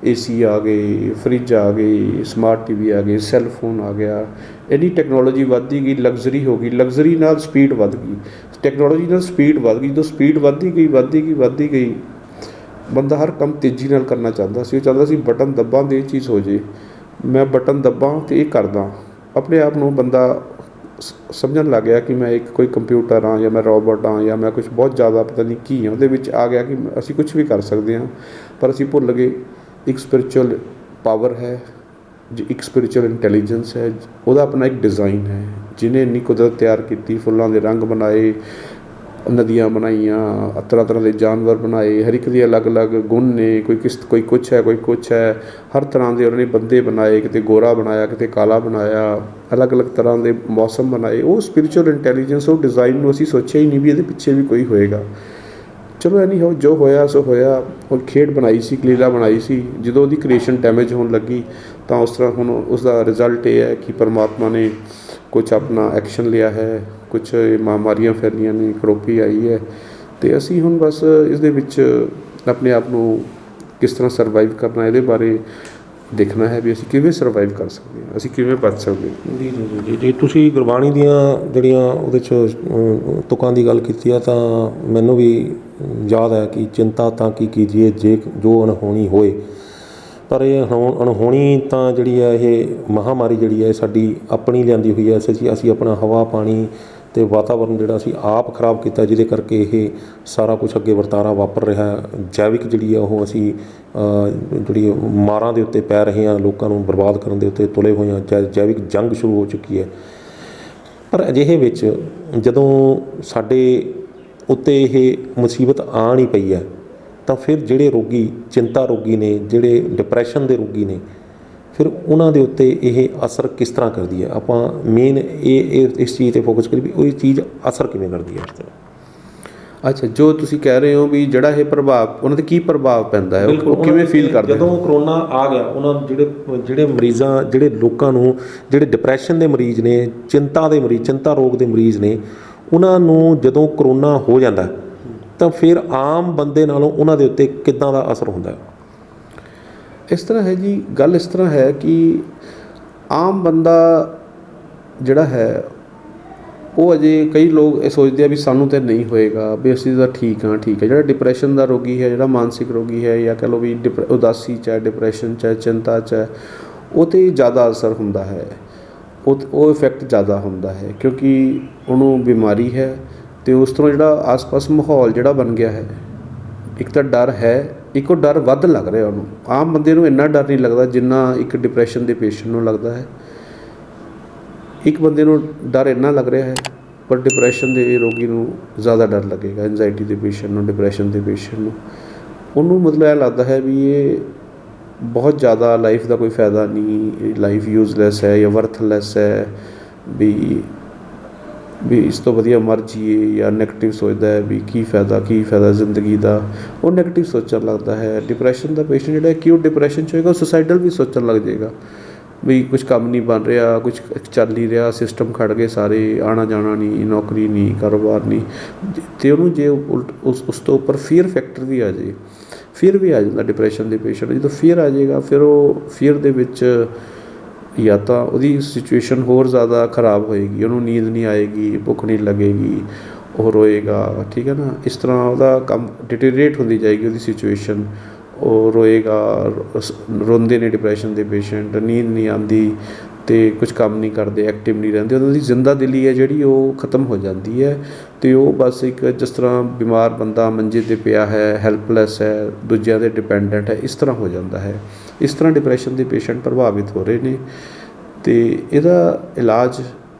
ਏਸੀ ਆ ਗਏ, ਫਰਿੱਜ ਆ ਗਈ, ਸਮਾਰਟ ਟੀਵੀ ਆ ਗਏ, ਸੈੱਲ ਫੋਨ ਆ ਗਿਆ। ਇੰਨੀ ਟੈਕਨੋਲੋਜੀ ਵੱਧਦੀ ਗਈ, ਲਗਜ਼ਰੀ ਹੋ ਗਈ। ਲਗਜ਼ਰੀ ਨਾਲ ਸਪੀਡ ਵੱਧ ਗਈ, ਟੈਕਨੋਲੋਜੀ ਨਾਲ ਸਪੀਡ ਵੱਧ ਗਈ। ਜਦੋਂ ਸਪੀਡ ਵੱਧਦੀ ਗਈ ਬੰਦਾ ਹਰ ਕੰਮ ਤੇਜ਼ੀ ਨਾਲ ਕਰਨਾ ਚਾਹੁੰਦਾ ਸੀ। ਉਹ ਚਾਹੁੰਦਾ ਸੀ ਬਟਨ ਦੱਬਾਂ ਤੇ ਇਹ ਚੀਜ਼ ਹੋ ਜੇ, ਮੈਂ ਬਟਨ ਦੱਬਾਂ ਤੇ ਇਹ ਕਰਦਾ। ਆਪਣੇ ਆਪ ਨੂੰ ਬੰਦਾ ਸਮਝਣ ਲੱਗ ਗਿਆ ਕਿ ਮੈਂ ਇੱਕ ਕੋਈ ਕੰਪਿਊਟਰ ਹਾਂ, ਜਾਂ ਮੈਂ ਰੋਬੋਟ ਹਾਂ, ਜਾਂ ਮੈਂ ਕੁਛ ਬਹੁਤ ਜ਼ਿਆਦਾ ਪਤਾ ਨਹੀਂ ਕੀ ਹਾਂ। ਉਹਦੇ ਵਿੱਚ ਆ ਗਿਆ ਕਿ ਅਸੀਂ ਕੁਛ ਵੀ ਕਰ ਸਕਦੇ ਹਾਂ, ਪਰ ਅਸੀਂ ਭੁੱਲ ਗਏ ਇੱਕ ਸਪਿਰਿਚੁਅਲ ਪਾਵਰ ਹੈ, ਇੱਕ ਸਪਿਰਿਚੁਅਲ ਇੰਟੈਲੀਜੈਂਸ ਹੈ। ਉਹਦਾ ਆਪਣਾ ਇੱਕ ਡਿਜ਼ਾਈਨ ਹੈ, ਜਿਹਨੇ ਇੰਨੀ ਕੁਦਰਤ ਤਿਆਰ ਕੀਤੀ, ਫੁੱਲਾਂ ਦੇ ਰੰਗ ਬਣਾਏ, ਨਦੀਆਂ ਬਣਾਈਆਂ, ਤਰ੍ਹਾਂ ਦੇ ਜਾਨਵਰ ਬਣਾਏ, ਹਰ ਇੱਕ ਦੇ ਅਲੱਗ-ਅਲੱਗ ਗੁਣ ਨੇ। ਕੋਈ ਕੁਛ ਹੈ, ਕੋਈ ਕੁਛ ਹੈ। ਹਰ ਤਰ੍ਹਾਂ ਦੇ ਉਹਨਾਂ ਨੇ ਬੰਦੇ ਬਣਾਏ, ਕਿਤੇ ਗੋਰਾ ਬਣਾਇਆ, ਕਿਤੇ ਕਾਲਾ ਬਣਾਇਆ, ਅਲੱਗ-ਅਲੱਗ ਤਰ੍ਹਾਂ ਦੇ ਮੌਸਮ ਬਣਾਏ। ਉਹ ਸਪਿਰਿਚੁਅਲ ਇੰਟੈਲੀਜੈਂਸ, ਉਹ ਡਿਜ਼ਾਈਨ ਨੂੰ ਅਸੀਂ ਸੋਚਿਆ ਹੀ ਨਹੀਂ ਵੀ ਇਹਦੇ ਪਿੱਛੇ ਵੀ ਕੋਈ ਹੋਏਗਾ। ਚਲੋ ਐਨੀ ਹੋ, ਜੋ ਹੋਇਆ ਸੋ ਹੋਇਆ। ਉਹ ਖੇਡ ਬਣਾਈ ਸੀ, ਲੀਲਾ ਬਣਾਈ ਸੀ। ਜਦੋਂ ਉਹਦੀ ਕ੍ਰੀਏਸ਼ਨ ਡੈਮੇਜ ਹੋਣ ਲੱਗੀ ਤਾਂ ਉਸ ਤਰ੍ਹਾਂ ਹੁਣ ਉਸਦਾ ਰਿਜ਼ਲਟ ਇਹ ਹੈ ਕਿ ਪਰਮਾਤਮਾ ਨੇ ਕੁਛ ਆਪਣਾ ਐਕਸ਼ਨ ਲਿਆ ਹੈ, ਕੁਛ ਮਹਾਂਮਾਰੀਆਂ ਫੈਲੀਆਂ ਨੇ, ਕਰੋਪੀ ਆਈ ਹੈ, ਅਤੇ ਅਸੀਂ ਹੁਣ ਬਸ ਇਸਦੇ ਵਿੱਚ ਆਪਣੇ ਆਪ ਨੂੰ ਕਿਸ ਤਰ੍ਹਾਂ ਸਰਵਾਈਵ ਕਰਨਾ, ਇਹਦੇ ਬਾਰੇ ਦੇਖਣਾ ਹੈ ਵੀ ਅਸੀਂ ਕਿਵੇਂ ਸਰਵਾਈਵ ਕਰ ਸਕਦੇ ਹਾਂ, ਅਸੀਂ ਕਿਵੇਂ ਬਚ ਸਕਦੇ ਹਾਂ। ਜੀ ਤੁਸੀਂ ਗੁਰਬਾਣੀ ਦੀਆਂ ਜਿਹੜੀਆਂ ਉਹਦੇ 'ਚ ਤੁਕਾਂ ਦੀ ਗੱਲ ਕੀਤੀ ਆ, ਤਾਂ ਮੈਨੂੰ ਵੀ ਯਾਦ ਹੈ ਕਿ ਚਿੰਤਾ ਤਾਂ ਕੀ ਕੀਜੀਏ ਜੇ ਜੋ ਅਣਹੋਣੀ ਹੋਏ। ਪਰ ਇਹ ਅਣਹੋਣੀ ਤਾਂ ਜਿਹੜੀ ਹੈ, ਇਹ ਮਹਾਂਮਾਰੀ ਜਿਹੜੀ ਹੈ ਸਾਡੀ ਆਪਣੀ ਲਿਆਂਦੀ ਹੋਈ ਹੈ। ਅਸੀਂ ਆਪਣਾ ਹਵਾ ਪਾਣੀ ਅਤੇ ਵਾਤਾਵਰਨ ਜਿਹੜਾ ਅਸੀਂ ਆਪ ਖਰਾਬ ਕੀਤਾ, ਜਿਹਦੇ ਕਰਕੇ ਇਹ ਸਾਰਾ ਕੁਛ ਅੱਗੇ ਵਰਤਾਰਾ ਵਾਪਰ ਰਿਹਾ। ਜੈਵਿਕ ਜਿਹੜੀ ਹੈ ਉਹ ਅਸੀਂ ਜਿਹੜੀ ਮਾਰਾਂ ਦੇ ਉੱਤੇ ਪੈ ਰਹੇ ਹਾਂ, ਲੋਕਾਂ ਨੂੰ ਬਰਬਾਦ ਕਰਨ ਦੇ ਉੱਤੇ ਤੁਲੇ ਹੋਏ ਹਾਂ। ਜੈਵਿਕ ਜੰਗ ਸ਼ੁਰੂ ਹੋ ਚੁੱਕੀ ਹੈ। ਪਰ ਅਜਿਹੇ ਵਿੱਚ ਜਦੋਂ ਸਾਡੇ ਉੱਤੇ ਇਹ ਮੁਸੀਬਤ ਆਉਣ ਹੀ ਪਈ ਹੈ, ਤਾਂ ਫਿਰ ਜਿਹੜੇ ਰੋਗੀ, ਚਿੰਤਾ ਰੋਗੀ ਨੇ, ਜਿਹੜੇ ਡਿਪਰੈਸ਼ਨ ਦੇ ਰੋਗੀ ਨੇ, ਫਿਰ ਉਹਨਾਂ ਦੇ ਉੱਤੇ ਇਹ ਅਸਰ ਕਿਸ ਤਰ੍ਹਾਂ ਕਰਦੀ ਹੈ। ਆਪਾਂ ਮੇਨ ਇਸ ਚੀਜ਼ 'ਤੇ ਫੋਕਸ ਕਰੀਏ ਵੀ ਉਹ ਚੀਜ਼ ਅਸਰ ਕਿਵੇਂ ਕਰਦੀ ਹੈ। ਅੱਛਾ, ਜੋ ਤੁਸੀਂ ਕਹਿ ਰਹੇ ਹੋ ਵੀ ਜਿਹੜਾ ਇਹ ਪ੍ਰਭਾਵ, ਉਹਨਾਂ 'ਤੇ ਕੀ ਪ੍ਰਭਾਵ ਪੈਂਦਾ ਹੈ, ਉਹ ਕਿਵੇਂ ਫੀਲ ਕਰਦੇ? ਜਦੋਂ ਕਰੋਨਾ ਆ ਗਿਆ, ਉਹਨਾਂ ਜਿਹੜੇ ਮਰੀਜ਼ਾਂ, ਜਿਹੜੇ ਲੋਕਾਂ ਨੂੰ, ਜਿਹੜੇ ਡਿਪਰੈਸ਼ਨ ਦੇ ਮਰੀਜ਼ ਨੇ, ਚਿੰਤਾ ਦੇ ਮਰੀਜ਼, ਚਿੰਤਾ ਰੋਗ ਦੇ ਮਰੀਜ਼ ਨੇ, ਉਹਨਾਂ ਨੂੰ ਜਦੋਂ ਕਰੋਨਾ ਹੋ ਜਾਂਦਾ ਤਾਂ ਫਿਰ ਆਮ ਬੰਦੇ ਨਾਲੋਂ ਉਹਨਾਂ ਦੇ ਉੱਤੇ ਕਿੱਦਾਂ ਦਾ ਅਸਰ ਹੁੰਦਾ? ਇਸ ਤਰ੍ਹਾਂ ਹੈ ਜੀ, ਗੱਲ ਇਸ ਤਰ੍ਹਾਂ ਹੈ ਕਿ ਆਮ ਬੰਦਾ ਜਿਹੜਾ ਹੈ ਉਹ ਅਜੇ ਕਈ ਲੋਕ ਇਹ ਸੋਚਦੇ ਆ ਵੀ ਸਾਨੂੰ ਤਾਂ ਨਹੀਂ ਹੋਏਗਾ, ਵੀ ਅਸੀਂ ਤਾਂ ਠੀਕ ਹਾਂ। ਜਿਹੜਾ ਡਿਪਰੈਸ਼ਨ ਦਾ ਰੋਗੀ ਹੈ, ਜਿਹੜਾ ਮਾਨਸਿਕ ਰੋਗੀ ਹੈ, ਜਾਂ ਕਹਿ ਲਓ ਵੀ ਉਦਾਸੀ 'ਚ ਹੈ, ਡਿਪਰੈਸ਼ਨ 'ਚ ਹੈ, ਚਿੰਤਾ 'ਚ ਹੈ, ਉਹ 'ਤੇ ਜ਼ਿਆਦਾ ਅਸਰ ਹੁੰਦਾ ਹੈ। ਉਹ ਇਫੈਕਟ ਜ਼ਿਆਦਾ ਹੁੰਦਾ ਹੈ ਕਿਉਂਕਿ ਉਹਨੂੰ ਬਿਮਾਰੀ ਹੈ, ਅਤੇ ਉਸ ਤੋਂ ਜਿਹੜਾ ਆਸ-ਪਾਸ ਮਾਹੌਲ ਜਿਹੜਾ ਬਣ ਗਿਆ ਹੈ, ਇੱਕ ਤਾਂ ਡਰ ਹੈ, ਇੱਕ ਉਹ ਡਰ ਵੱਧ ਲੱਗ ਰਿਹਾ ਉਹਨੂੰ। ਆਮ ਬੰਦੇ ਨੂੰ ਇੰਨਾ ਡਰ ਨਹੀਂ ਲੱਗਦਾ ਜਿੰਨਾ ਇੱਕ ਡਿਪਰੈਸ਼ਨ ਦੇ ਪੇਸ਼ੈਂਟ ਨੂੰ ਲੱਗਦਾ ਹੈ। ਇੱਕ ਬੰਦੇ ਨੂੰ ਡਰ ਇੰਨਾ ਲੱਗ ਰਿਹਾ ਹੈ, ਪਰ ਡਿਪਰੈਸ਼ਨ ਦੇ ਰੋਗੀ ਨੂੰ ਜ਼ਿਆਦਾ ਡਰ ਲੱਗੇਗਾ। ਐਨਜ਼ਾਈਟੀ ਦੇ ਪੇਸ਼ੈਂਟ ਨੂੰ, ਡਿਪਰੈਸ਼ਨ ਦੇ ਪੇਸ਼ੈਂਟ ਨੂੰ, ਉਹਨੂੰ ਮਤਲਬ ਇਹ ਲੱਗਦਾ ਹੈ ਵੀ ਇਹ ਬਹੁਤ ਜ਼ਿਆਦਾ ਲਾਈਫ ਦਾ ਕੋਈ ਫਾਇਦਾ ਨਹੀਂ, ਲਾਈਫ ਯੂਜ਼ਲੈਸ ਹੈ ਜਾਂ ਵਰਥਲੈਸ ਹੈ, ਵੀ ਇਸ ਤੋਂ ਵਧੀਆ ਮਰ ਜਾਈਏ, ਜਾਂ ਨੈਗੇਟਿਵ ਸੋਚਦਾ ਹੈ ਵੀ ਕੀ ਫਾਇਦਾ ਜ਼ਿੰਦਗੀ ਦਾ, ਉਹ ਨੈਗੇਟਿਵ ਸੋਚਣ ਲੱਗਦਾ ਹੈ। ਡਿਪਰੈਸ਼ਨ ਦਾ ਪੇਸ਼ੈਂਟ ਜਿਹੜਾ ਕਿ ਉਹ ਡਿਪਰੈਸ਼ਨ 'ਚ ਹੋਏਗਾ, ਉਹ ਸੁਸਾਈਡਲ ਵੀ ਸੋਚਣ ਲੱਗ ਜਾਏਗਾ ਵੀ ਕੁਛ ਕੰਮ ਨਹੀਂ ਬਣ ਰਿਹਾ, ਕੁਛ ਚੱਲ ਨਹੀਂ ਰਿਹਾ, ਸਿਸਟਮ ਖੜ੍ਹ ਗਏ ਸਾਰੇ, ਆਉਣਾ ਜਾਣਾ ਨਹੀਂ, ਨੌਕਰੀ ਨਹੀਂ, ਕਾਰੋਬਾਰ ਨਹੀਂ। ਅਤੇ ਉਹਨੂੰ ਜੇ ਉਸ ਤੋਂ ਉੱਪਰ ਫੀਅਰ ਫੈਕਟਰ ਵੀ ਆ ਜਾਏ, ਫੀਅਰ ਵੀ ਆ ਜਾਂਦਾ ਡਿਪਰੈਸ਼ਨ ਦੇ ਪੇਸ਼ੈਂਟ। ਜਦੋਂ ਫੀਅਰ ਆ ਜਾਏਗਾ, ਫਿਰ ਉਹ ਫੀਅਰ ਦੇ ਵਿੱਚ ਜਾਂ ਤਾਂ ਉਹਦੀ ਸਿਚੁਏਸ਼ਨ ਹੋਰ ਜ਼ਿਆਦਾ ਖਰਾਬ ਹੋਏਗੀ, ਉਹਨੂੰ ਨੀਂਦ ਨਹੀਂ ਆਏਗੀ, ਭੁੱਖ ਨਹੀਂ ਲੱਗੇਗੀ, ਉਹ ਰੋਏਗਾ, ਠੀਕ ਹੈ ਨਾ। ਇਸ ਤਰ੍ਹਾਂ ਉਹਦਾ ਕੰਮ ਡਿਟੀਰੀਏਟ ਹੁੰਦੀ ਜਾਏਗੀ ਉਹਦੀ ਸਿਚੁਏਸ਼ਨ। ਉਹ ਰੋਏਗਾ, ਰੋਂਦੇ ਨੇ ਡਿਪਰੈਸ਼ਨ ਦੇ ਪੇਸ਼ੈਂਟ, ਨੀਂਦ ਨਹੀਂ ਆਉਂਦੀ, ਅਤੇ ਕੁਛ ਕੰਮ ਨਹੀਂ ਕਰਦੇ, ਐਕਟਿਵ ਨਹੀਂ ਰਹਿੰਦੇ। ਉਹਨਾਂ ਦੀ ਜ਼ਿੰਦਾ ਦਿਲੀ ਹੈ ਜਿਹੜੀ ਉਹ ਖ਼ਤਮ ਹੋ ਜਾਂਦੀ ਹੈ, ਅਤੇ ਉਹ ਬਸ ਇੱਕ ਜਿਸ ਤਰ੍ਹਾਂ ਬਿਮਾਰ ਬੰਦਾ ਮੰਜੇ 'ਤੇ ਪਿਆ ਹੈ, ਹੈਲਪਲੈਸ ਹੈ, ਦੂਜਿਆਂ 'ਤੇ ਡਿਪੈਂਡੈਂਟ ਹੈ, ਇਸ ਤਰ੍ਹਾਂ ਹੋ ਜਾਂਦਾ ਹੈ। ਇਸ ਤਰ੍ਹਾਂ ਡਿਪਰੈਸ਼ਨ ਦੇ ਪੇਸ਼ੈਂਟ ਪ੍ਰਭਾਵਿਤ ਹੋ ਰਹੇ ਨੇ, ਅਤੇ ਇਹਦਾ ਇਲਾਜ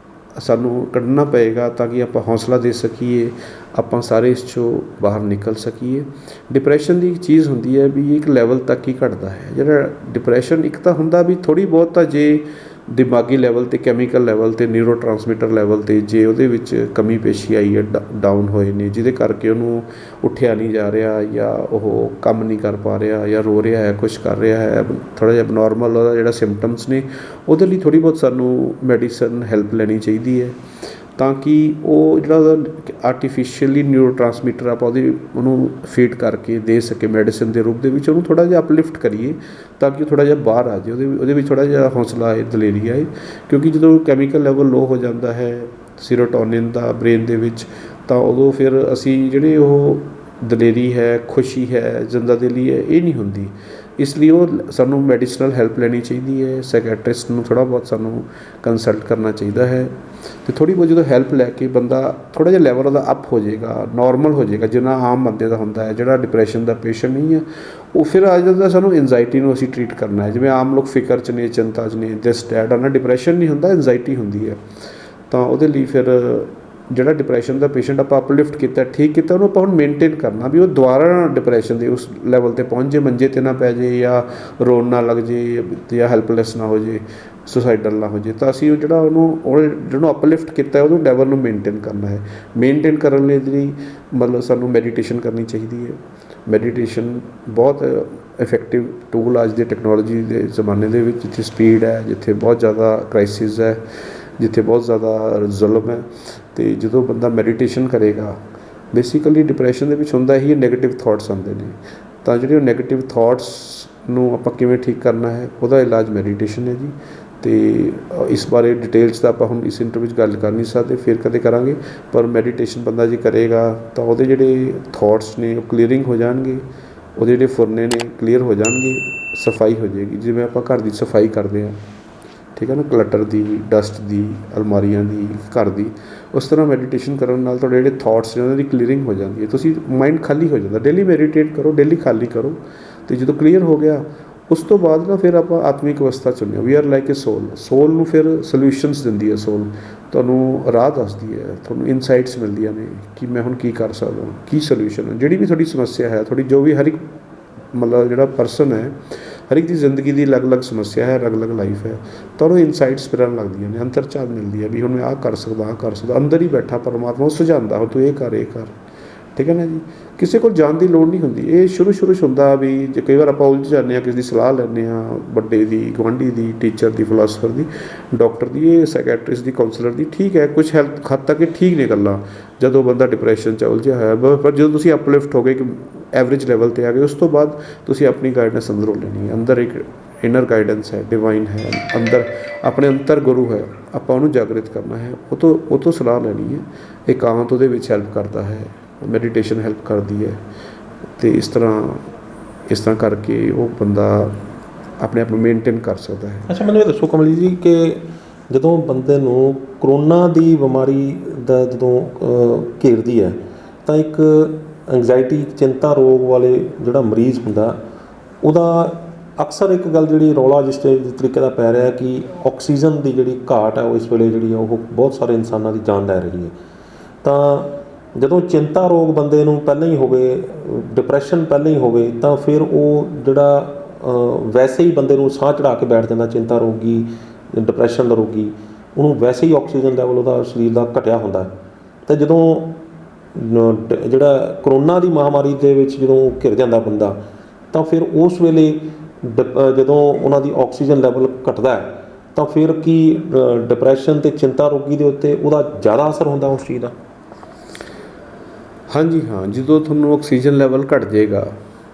ਸਾਨੂੰ ਕੱਢਣਾ ਪਏਗਾ ਤਾਂ ਕਿ ਆਪਾਂ ਹੌਸਲਾ ਦੇ ਸਕੀਏ, ਆਪਾਂ ਸਾਰੇ ਇਸ 'ਚੋਂ ਬਾਹਰ ਨਿਕਲ ਸਕੀਏ। ਡਿਪਰੈਸ਼ਨ ਦੀ ਇੱਕ ਚੀਜ਼ ਹੁੰਦੀ ਹੈ ਵੀ ਇੱਕ ਲੈਵਲ ਤੱਕ ਹੀ ਘਟਦਾ ਹੈ। ਜਿਹੜਾ ਡਿਪਰੈਸ਼ਨ ਇੱਕ ਤਾਂ ਹੁੰਦਾ ਵੀ ਥੋੜ੍ਹੀ ਬਹੁਤ ਤਾਂ ਜੇ ਦਿਮਾਗੀ ਲੈਵਲ 'ਤੇ, ਕੈਮੀਕਲ ਲੈਵਲ 'ਤੇ, ਨਿਊਰੋ ਟਰਾਂਸਮੀਟਰ ਲੈਵਲ 'ਤੇ ਜੇ ਉਹਦੇ ਵਿੱਚ ਕਮੀ ਪੇਸ਼ੀ ਆਈ ਹੈ, ਡਾਊਨ ਹੋਏ ਨੇ, ਜਿਹਦੇ ਕਰਕੇ ਉਹਨੂੰ ਉੱਠਿਆ ਨਹੀਂ ਜਾ ਰਿਹਾ, ਜਾਂ ਉਹ ਕੰਮ ਨਹੀਂ ਕਰ ਪਾ ਰਿਹਾ, ਜਾਂ ਰੋ ਰਿਹਾ ਹੈ, ਕੁਛ ਕਰ ਰਿਹਾ ਹੈ, ਥੋੜ੍ਹਾ ਜਿਹਾ ਅਬਨੋਰਮਲ ਉਹਦਾ ਜਿਹੜਾ ਸਿੰਪਟਮਸ ਨੇ, ਉਹਦੇ ਲਈ ਥੋੜ੍ਹੀ ਬਹੁਤ ਸਾਨੂੰ ਮੈਡੀਸਨ ਹੈਲਪ ਲੈਣੀ ਚਾਹੀਦੀ ਹੈ। ਤਾਂ ਕਿ ਉਹ ਜਿਹੜਾ ਉਹਦਾ ਆਰਟੀਫਿਸ਼ੀਅਲੀ ਨਿਊਰੋਟ੍ਰਾਂਸਮੀਟਰ ਆਪਾਂ ਉਹਨੂੰ ਫੀਡ ਕਰਕੇ ਦੇ ਸਕੇ ਮੈਡੀਸਿਨ ਦੇ ਰੂਪ ਦੇ ਵਿੱਚ, ਉਹਨੂੰ ਥੋੜ੍ਹਾ ਜਿਹਾ ਅਪਲਿਫਟ ਕਰੀਏ ਤਾਂ ਕਿ ਉਹ ਥੋੜ੍ਹਾ ਜਿਹਾ ਬਾਹਰ ਆ ਜਾਏ, ਉਹਦੇ ਵਿੱਚ ਥੋੜ੍ਹਾ ਜਿਹਾ ਹੌਸਲਾ ਆਏ, ਦਲੇਰੀ ਆਏ। ਕਿਉਂਕਿ ਜਦੋਂ ਕੈਮੀਕਲ ਲੈਵਲ ਲੋ ਹੋ ਜਾਂਦਾ ਹੈ ਸੀਰੋਟੋਨਿਨ ਦਾ ਬ੍ਰੇਨ ਦੇ ਵਿੱਚ, ਤਾਂ ਉਦੋਂ ਫਿਰ ਅਸੀਂ ਜਿਹੜੇ ਉਹ ਦਲੇਰੀ ਹੈ, ਖੁਸ਼ੀ ਹੈ, ਜ਼ਿੰਦਾਦਿਲੀ ਹੈ, ਇਹ ਨਹੀਂ ਹੁੰਦੀ। ਇਸ ਲਈ ਉਹ ਸਾਨੂੰ ਮੈਡੀਸਨਲ ਹੈਲਪ ਲੈਣੀ ਚਾਹੀਦੀ ਹੈ, ਸਾਈਕੈਟਰਿਸਟ ਨੂੰ ਥੋੜ੍ਹਾ ਬਹੁਤ ਸਾਨੂੰ ਕੰਸਲਟ ਕਰਨਾ ਚਾਹੀਦਾ ਹੈ। ਅਤੇ ਥੋੜ੍ਹੀ ਬਹੁਤ ਜਦੋਂ ਹੈਲਪ ਲੈ ਕੇ ਬੰਦਾ ਥੋੜ੍ਹਾ ਜਿਹਾ ਲੈਵਲ ਉਹਦਾ ਅਪ ਹੋ ਜਾਏਗਾ, ਨੋਰਮਲ ਹੋ ਜਾਏਗਾ, ਜਿੰਨਾ ਆਮ ਬੰਦੇ ਦਾ ਹੁੰਦਾ ਹੈ। ਜਿਹੜਾ ਡਿਪਰੈਸ਼ਨ ਦਾ ਪੇਸ਼ੈਂਟ ਨਹੀਂ ਹੈ, ਉਹ ਫਿਰ ਆ ਜਾਂਦਾ ਸਾਨੂੰ ਐਨਜ਼ਾਈਟੀ ਨੂੰ ਅਸੀਂ ਟਰੀਟ ਕਰਨਾ ਹੈ। ਜਿਵੇਂ ਆਮ ਲੋਕ ਫਿਕਰ 'ਚ ਨੇ, ਚਿੰਤਾ 'ਚ ਨੇ, ਦਿਸ ਡੈਟ, ਉਹਨਾਂ ਡਿਪਰੈਸ਼ਨ ਨਹੀਂ ਹੁੰਦਾ, ਐਨਜ਼ਾਈਟੀ ਹੁੰਦੀ ਹੈ। ਤਾਂ ਉਹਦੇ ਲਈ ਫਿਰ ਜਿਹੜਾ ਡਿਪਰੈਸ਼ਨ ਦਾ ਪੇਸ਼ੈਂਟ ਆਪਾਂ ਅਪਲਿਫਟ ਕੀਤਾ, ਠੀਕ ਕੀਤਾ, ਉਹਨੂੰ ਆਪਾਂ ਹੁਣ ਮੇਨਟੇਨ ਕਰਨਾ ਵੀ ਉਹ ਦੁਬਾਰਾ ਡਿਪਰੈਸ਼ਨ ਦੇ ਉਸ ਲੈਵਲ 'ਤੇ ਪਹੁੰਚ ਜੇ, ਮੰਜੇ 'ਤੇ ਨਾ ਪੈ ਜੇ, ਜਾਂ ਰੋਣ ਨਾ ਲੱਗ ਜੇ, ਜਾਂ ਹੈਲਪਲੈਸ ਨਾ ਹੋ ਜੇ, ਸੁਸਾਈਡਲ ਨਾ ਹੋ ਜੇ। ਤਾਂ ਅਸੀਂ ਉਹ ਜਿਹਨੂੰ ਅਪਲਿਫਟ ਕੀਤਾ ਉਹਨੂੰ ਲੈਵਲ ਨੂੰ ਮੇਨਟੇਨ ਕਰਨਾ ਹੈ। ਮੇਨਟੇਨ ਕਰਨ ਲਈ ਮਤਲਬ ਸਾਨੂੰ ਮੈਡੀਟੇਸ਼ਨ ਕਰਨੀ ਚਾਹੀਦੀ ਹੈ। ਮੈਡੀਟੇਸ਼ਨ ਬਹੁਤ ਇਫੈਕਟਿਵ ਟੂਲ ਅੱਜ ਦੇ ਟੈਕਨੋਲੋਜੀ ਦੇ ਜ਼ਮਾਨੇ ਦੇ ਵਿੱਚ, ਜਿੱਥੇ ਸਪੀਡ ਹੈ, ਜਿੱਥੇ ਬਹੁਤ ਜ਼ਿਆਦਾ ਕ੍ਰਾਈਸਿਸ ਹੈ, ਜਿੱਥੇ ਬਹੁਤ ਜ਼ਿਆਦਾ ਜ਼ੁਲਮ ਹੈ। ਅਤੇ ਜਦੋਂ ਬੰਦਾ ਮੈਡੀਟੇਸ਼ਨ ਕਰੇਗਾ, ਬੇਸਿਕਲੀ ਡਿਪਰੈਸ਼ਨ ਦੇ ਵਿੱਚ ਹੁੰਦਾ ਹੀ ਨੈਗੇਟਿਵ ਥੋਟਸ ਆਉਂਦੇ ਨੇ। ਤਾਂ ਜਿਹੜੇ ਉਹ ਨੈਗੇਟਿਵ ਥੋਟਸ ਨੂੰ ਆਪਾਂ ਕਿਵੇਂ ਠੀਕ ਕਰਨਾ ਹੈ, ਉਹਦਾ ਇਲਾਜ ਮੈਡੀਟੇਸ਼ਨ ਹੈ ਜੀ। ਅਤੇ ਇਸ ਬਾਰੇ ਡਿਟੇਲ 'ਚ ਤਾਂ ਆਪਾਂ ਹੁਣ ਇਸ ਇੰਟਰਵਿਊ 'ਚ ਗੱਲ ਕਰ ਨਹੀਂ ਸਕਦੇ, ਫਿਰ ਕਦੇ ਕਰਾਂਗੇ। ਪਰ ਮੈਡੀਟੇਸ਼ਨ ਬੰਦਾ ਜੇ ਕਰੇਗਾ ਤਾਂ ਉਹਦੇ ਜਿਹੜੇ ਥੋਟਸ ਨੇ ਉਹ ਕਲੀਅਰਿੰਗ ਹੋ ਜਾਣਗੇ, ਉਹਦੇ ਜਿਹੜੇ ਫੁਰਨੇ ਨੇ ਕਲੀਅਰ ਹੋ ਜਾਣਗੇ, ਸਫਾਈ ਹੋ ਜਾਏਗੀ। ਜਿਵੇਂ ਆਪਾਂ ਘਰ ਦੀ ਸਫਾਈ ਕਰਦੇ ਹਾਂ, ਠੀਕ ਹੈ ਨਾ, ਕਲੱਟਰ ਦੀ, ਡਸਟ ਦੀ, ਅਲਮਾਰੀਆਂ ਦੀ, ਘਰ ਦੀ, ਉਸ ਤਰ੍ਹਾਂ ਮੈਡੀਟੇਸ਼ਨ ਕਰਨ ਨਾਲ ਤੁਹਾਡੇ ਜਿਹੜੇ ਥੋਟਸ ਨੇ ਉਹਨਾਂ ਦੀ ਕਲੀਅਰਿੰਗ ਹੋ ਜਾਂਦੀ ਹੈ। ਤੁਸੀਂ ਮਾਈਂਡ ਖਾਲੀ ਹੋ ਜਾਂਦਾ। ਡੇਲੀ ਮੈਡੀਟੇਟ ਕਰੋ, ਡੇਲੀ ਖਾਲੀ ਕਰੋ, ਅਤੇ ਜਦੋਂ ਕਲੀਅਰ ਹੋ ਗਿਆ ਉਸ ਤੋਂ ਬਾਅਦ ਨਾ ਫਿਰ ਆਪਾਂ ਆਤਮਿਕ ਅਵਸਥਾ 'ਚ ਹੁੰਦੇ ਹਾਂ। ਵੀ ਆਰ ਲਾਈਕ ਏ ਸੋਲ ਨੂੰ ਫਿਰ ਸੋਲਿਊਸ਼ਨਸ ਦਿੰਦੀ ਹੈ। ਸੋਲ ਤੁਹਾਨੂੰ ਰਾਹ ਦੱਸਦੀ ਹੈ, ਤੁਹਾਨੂੰ ਇਨਸਾਈਟਸ ਮਿਲਦੀਆਂ ਨੇ ਕਿ ਮੈਂ ਹੁਣ ਕੀ ਕਰ ਸਕਦਾ, ਕੀ ਸੋਲਿਊਸ਼ਨ ਹੈ। ਜਿਹੜੀ ਵੀ ਤੁਹਾਡੀ ਸਮੱਸਿਆ ਹੈ, ਤੁਹਾਡੀ ਜੋ ਵੀ ਹਰ ਇੱਕ ਮਤਲਬ ਜਿਹੜਾ ਪਰਸਨ ਹੈ, ਹਰ ਇੱਕ ਦੀ ਜ਼ਿੰਦਗੀ ਦੀ ਅਲੱਗ-ਅਲੱਗ ਸਮੱਸਿਆ ਹੈ, ਅਲੱਗ-ਅਲੱਗ ਲਾਈਫ ਹੈ। ਤਾਂ ਉਹਨੂੰ ਇਨਸਾਈਟਸ ਫਿਰਨ ਲੱਗਦੀਆਂ ਨੇ, ਅੰਤਰਝਾਤ ਮਿਲਦੀ ਹੈ ਵੀ ਹੁਣ ਮੈਂ ਆਹ ਕਰ ਸਕਦਾ, ਆਹ ਕਰ ਸਕਦਾ। ਅੰਦਰ ਹੀ ਬੈਠਾ ਪਰਮਾਤਮਾ ਉਹ ਸੁਝਾਉਂਦਾ, ਹੁਣ ਤੂੰ ਇਹ ਕਰ, ਇਹ ਕਰ, ਠੀਕ ਹੈ ਨਾ ਜੀ। ਕਿਸੇ ਕੋਲ ਜਾਣ ਦੀ ਲੋੜ ਨਹੀਂ ਹੁੰਦੀ। ਇਹ ਸ਼ੁਰੂ 'ਚ ਹੁੰਦਾ ਵੀ ਜੇ ਕਈ ਵਾਰ ਆਪਾਂ ਉਲਝ ਜਾਂਦੇ ਹਾਂ, ਕਿਸੇ ਦੀ ਸਲਾਹ ਲੈਂਦੇ ਹਾਂ, ਵੱਡੇ ਦੀ, ਗੁਆਂਢੀ ਦੀ, ਟੀਚਰ ਦੀ, ਫਿਲਾਸਫਰ ਦੀ, ਡਾਕਟਰ ਦੀ, ਇਹ ਸਾਈਕੈਟਰਿਸਟ ਦੀ, ਕਾਉਂਸਲਰ ਦੀ, ਠੀਕ ਹੈ, ਕੁਛ ਹੈਲਪ ਹੱਦ ਤੱਕ ਇਹ ਠੀਕ ਨੇ ਗੱਲਾਂ, ਜਦੋਂ ਬੰਦਾ ਡਿਪਰੈਸ਼ਨ 'ਚ ਉਲਝਿਆ ਹੋਇਆ। ਪਰ ਜਦੋਂ ਤੁਸੀਂ ਅਪਲਿਫਟ ਹੋ ਗਏ, ਇੱਕ ਐਵਰੇਜ ਲੈਵਲ 'ਤੇ ਆ ਗਏ, ਉਸ ਤੋਂ ਬਾਅਦ ਤੁਸੀਂ ਆਪਣੀ ਗਾਈਡੈਂਸ ਅੰਦਰੋਂ ਲੈਣੀ ਹੈ। ਅੰਦਰ ਇੱਕ ਇਨਰ ਗਾਈਡੈਂਸ ਹੈ, ਡਿਵਾਈਨ ਹੈ, ਅੰਦਰ ਆਪਣੇ ਅੰਤਰ ਗੁਰੂ ਹੈ, ਆਪਾਂ ਉਹਨੂੰ ਜਾਗਰਿਤ ਕਰਨਾ ਹੈ, ਉਹ ਤੋਂ ਸਲਾਹ ਲੈਣੀ ਹੈ। ਇਕਾਂਤ ਉਹਦੇ ਵਿੱਚ ਹੈਲਪ ਕਰਦਾ ਹੈ, ਮੈਡੀਟੇਸ਼ਨ ਹੈਲਪ ਕਰਦੀ ਹੈ। ਅਤੇ ਇਸ ਤਰ੍ਹਾਂ ਕਰਕੇ ਉਹ ਬੰਦਾ ਆਪਣੇ ਆਪ ਨੂੰ ਮੇਨਟੇਨ ਕਰ ਸਕਦਾ ਹੈ। ਅੱਛਾ, ਮੈਨੂੰ ਇਹ ਦੱਸੋ ਕਮਲੀ ਜੀ ਕਿ ਜਦੋਂ ਬੰਦੇ ਨੂੰ ਕਰੋਨਾ ਦੀ ਬਿਮਾਰੀ ਦਾ ਜਦੋਂ ਘੇਰਦੀ ਹੈ, ਤਾਂ ਇੱਕ ਐਂਗਜ਼ਾਇਟੀ, ਚਿੰਤਾ ਰੋਗ ਵਾਲੇ ਜਿਹੜਾ ਮਰੀਜ਼ ਹੁੰਦਾ, ਉਹਦਾ ਅਕਸਰ ਇੱਕ ਗੱਲ ਜਿਹੜੀ ਰੌਲਾ ਜਿਸ ਤਰੀਕੇ ਦਾ ਪੈ ਰਿਹਾ ਕਿ ਆਕਸੀਜਨ ਦੀ ਜਿਹੜੀ ਘਾਟ ਹੈ ਉਹ ਇਸ ਵੇਲੇ ਜਿਹੜੀ ਉਹ ਬਹੁਤ ਸਾਰੇ ਇਨਸਾਨਾਂ ਦੀ ਜਾਨ ਲੈ ਰਹੀ ਹੈ। ਤਾਂ ਜਦੋਂ ਚਿੰਤਾ ਰੋਗ ਬੰਦੇ ਨੂੰ ਪਹਿਲਾਂ ਹੀ ਹੋਵੇ, ਡਿਪਰੈਸ਼ਨ ਪਹਿਲਾਂ ਹੀ ਹੋਵੇ, ਤਾਂ ਫਿਰ ਉਹ ਜਿਹੜਾ ਵੈਸੇ ਹੀ ਬੰਦੇ ਨੂੰ ਸਾਹ ਚੜ੍ਹਾ ਕੇ ਬੈਠ ਜਾਂਦਾ, ਚਿੰਤਾ ਰੋਗੀ, ਡਿਪਰੈਸ਼ਨ ਦਾ ਰੋਗੀ, ਉਹਨੂੰ ਵੈਸੇ ਹੀ ਆਕਸੀਜਨ ਲੈਵਲ ਉਹਦਾ ਸਰੀਰ ਦਾ ਘਟਿਆ ਹੁੰਦਾ। ਅਤੇ ਜਦੋਂ ਜਿਹੜਾ ਕਰੋਨਾ ਦੀ ਮਹਾਂਮਾਰੀ ਦੇ ਵਿੱਚ ਜਦੋਂ ਘਿਰ ਜਾਂਦਾ ਬੰਦਾ, ਤਾਂ ਫਿਰ ਉਸ ਵੇਲੇ ਜਦੋਂ ਉਹਨਾਂ ਦੀ ਆਕਸੀਜਨ ਲੈਵਲ ਘਟਦਾ ਤਾਂ ਫਿਰ ਕੀ ਡਿਪਰੈਸ਼ਨ ਅਤੇ ਚਿੰਤਾ ਰੋਗੀ ਦੇ ਉੱਤੇ ਉਹਦਾ ਜ਼ਿਆਦਾ ਅਸਰ ਹੁੰਦਾ ਉਸ ਚੀਜ਼ ਦਾ? ਹਾਂਜੀ ਹਾਂ, ਜਦੋਂ ਤੁਹਾਨੂੰ ਆਕਸੀਜਨ ਲੈਵਲ ਘਟ ਜਾਏਗਾ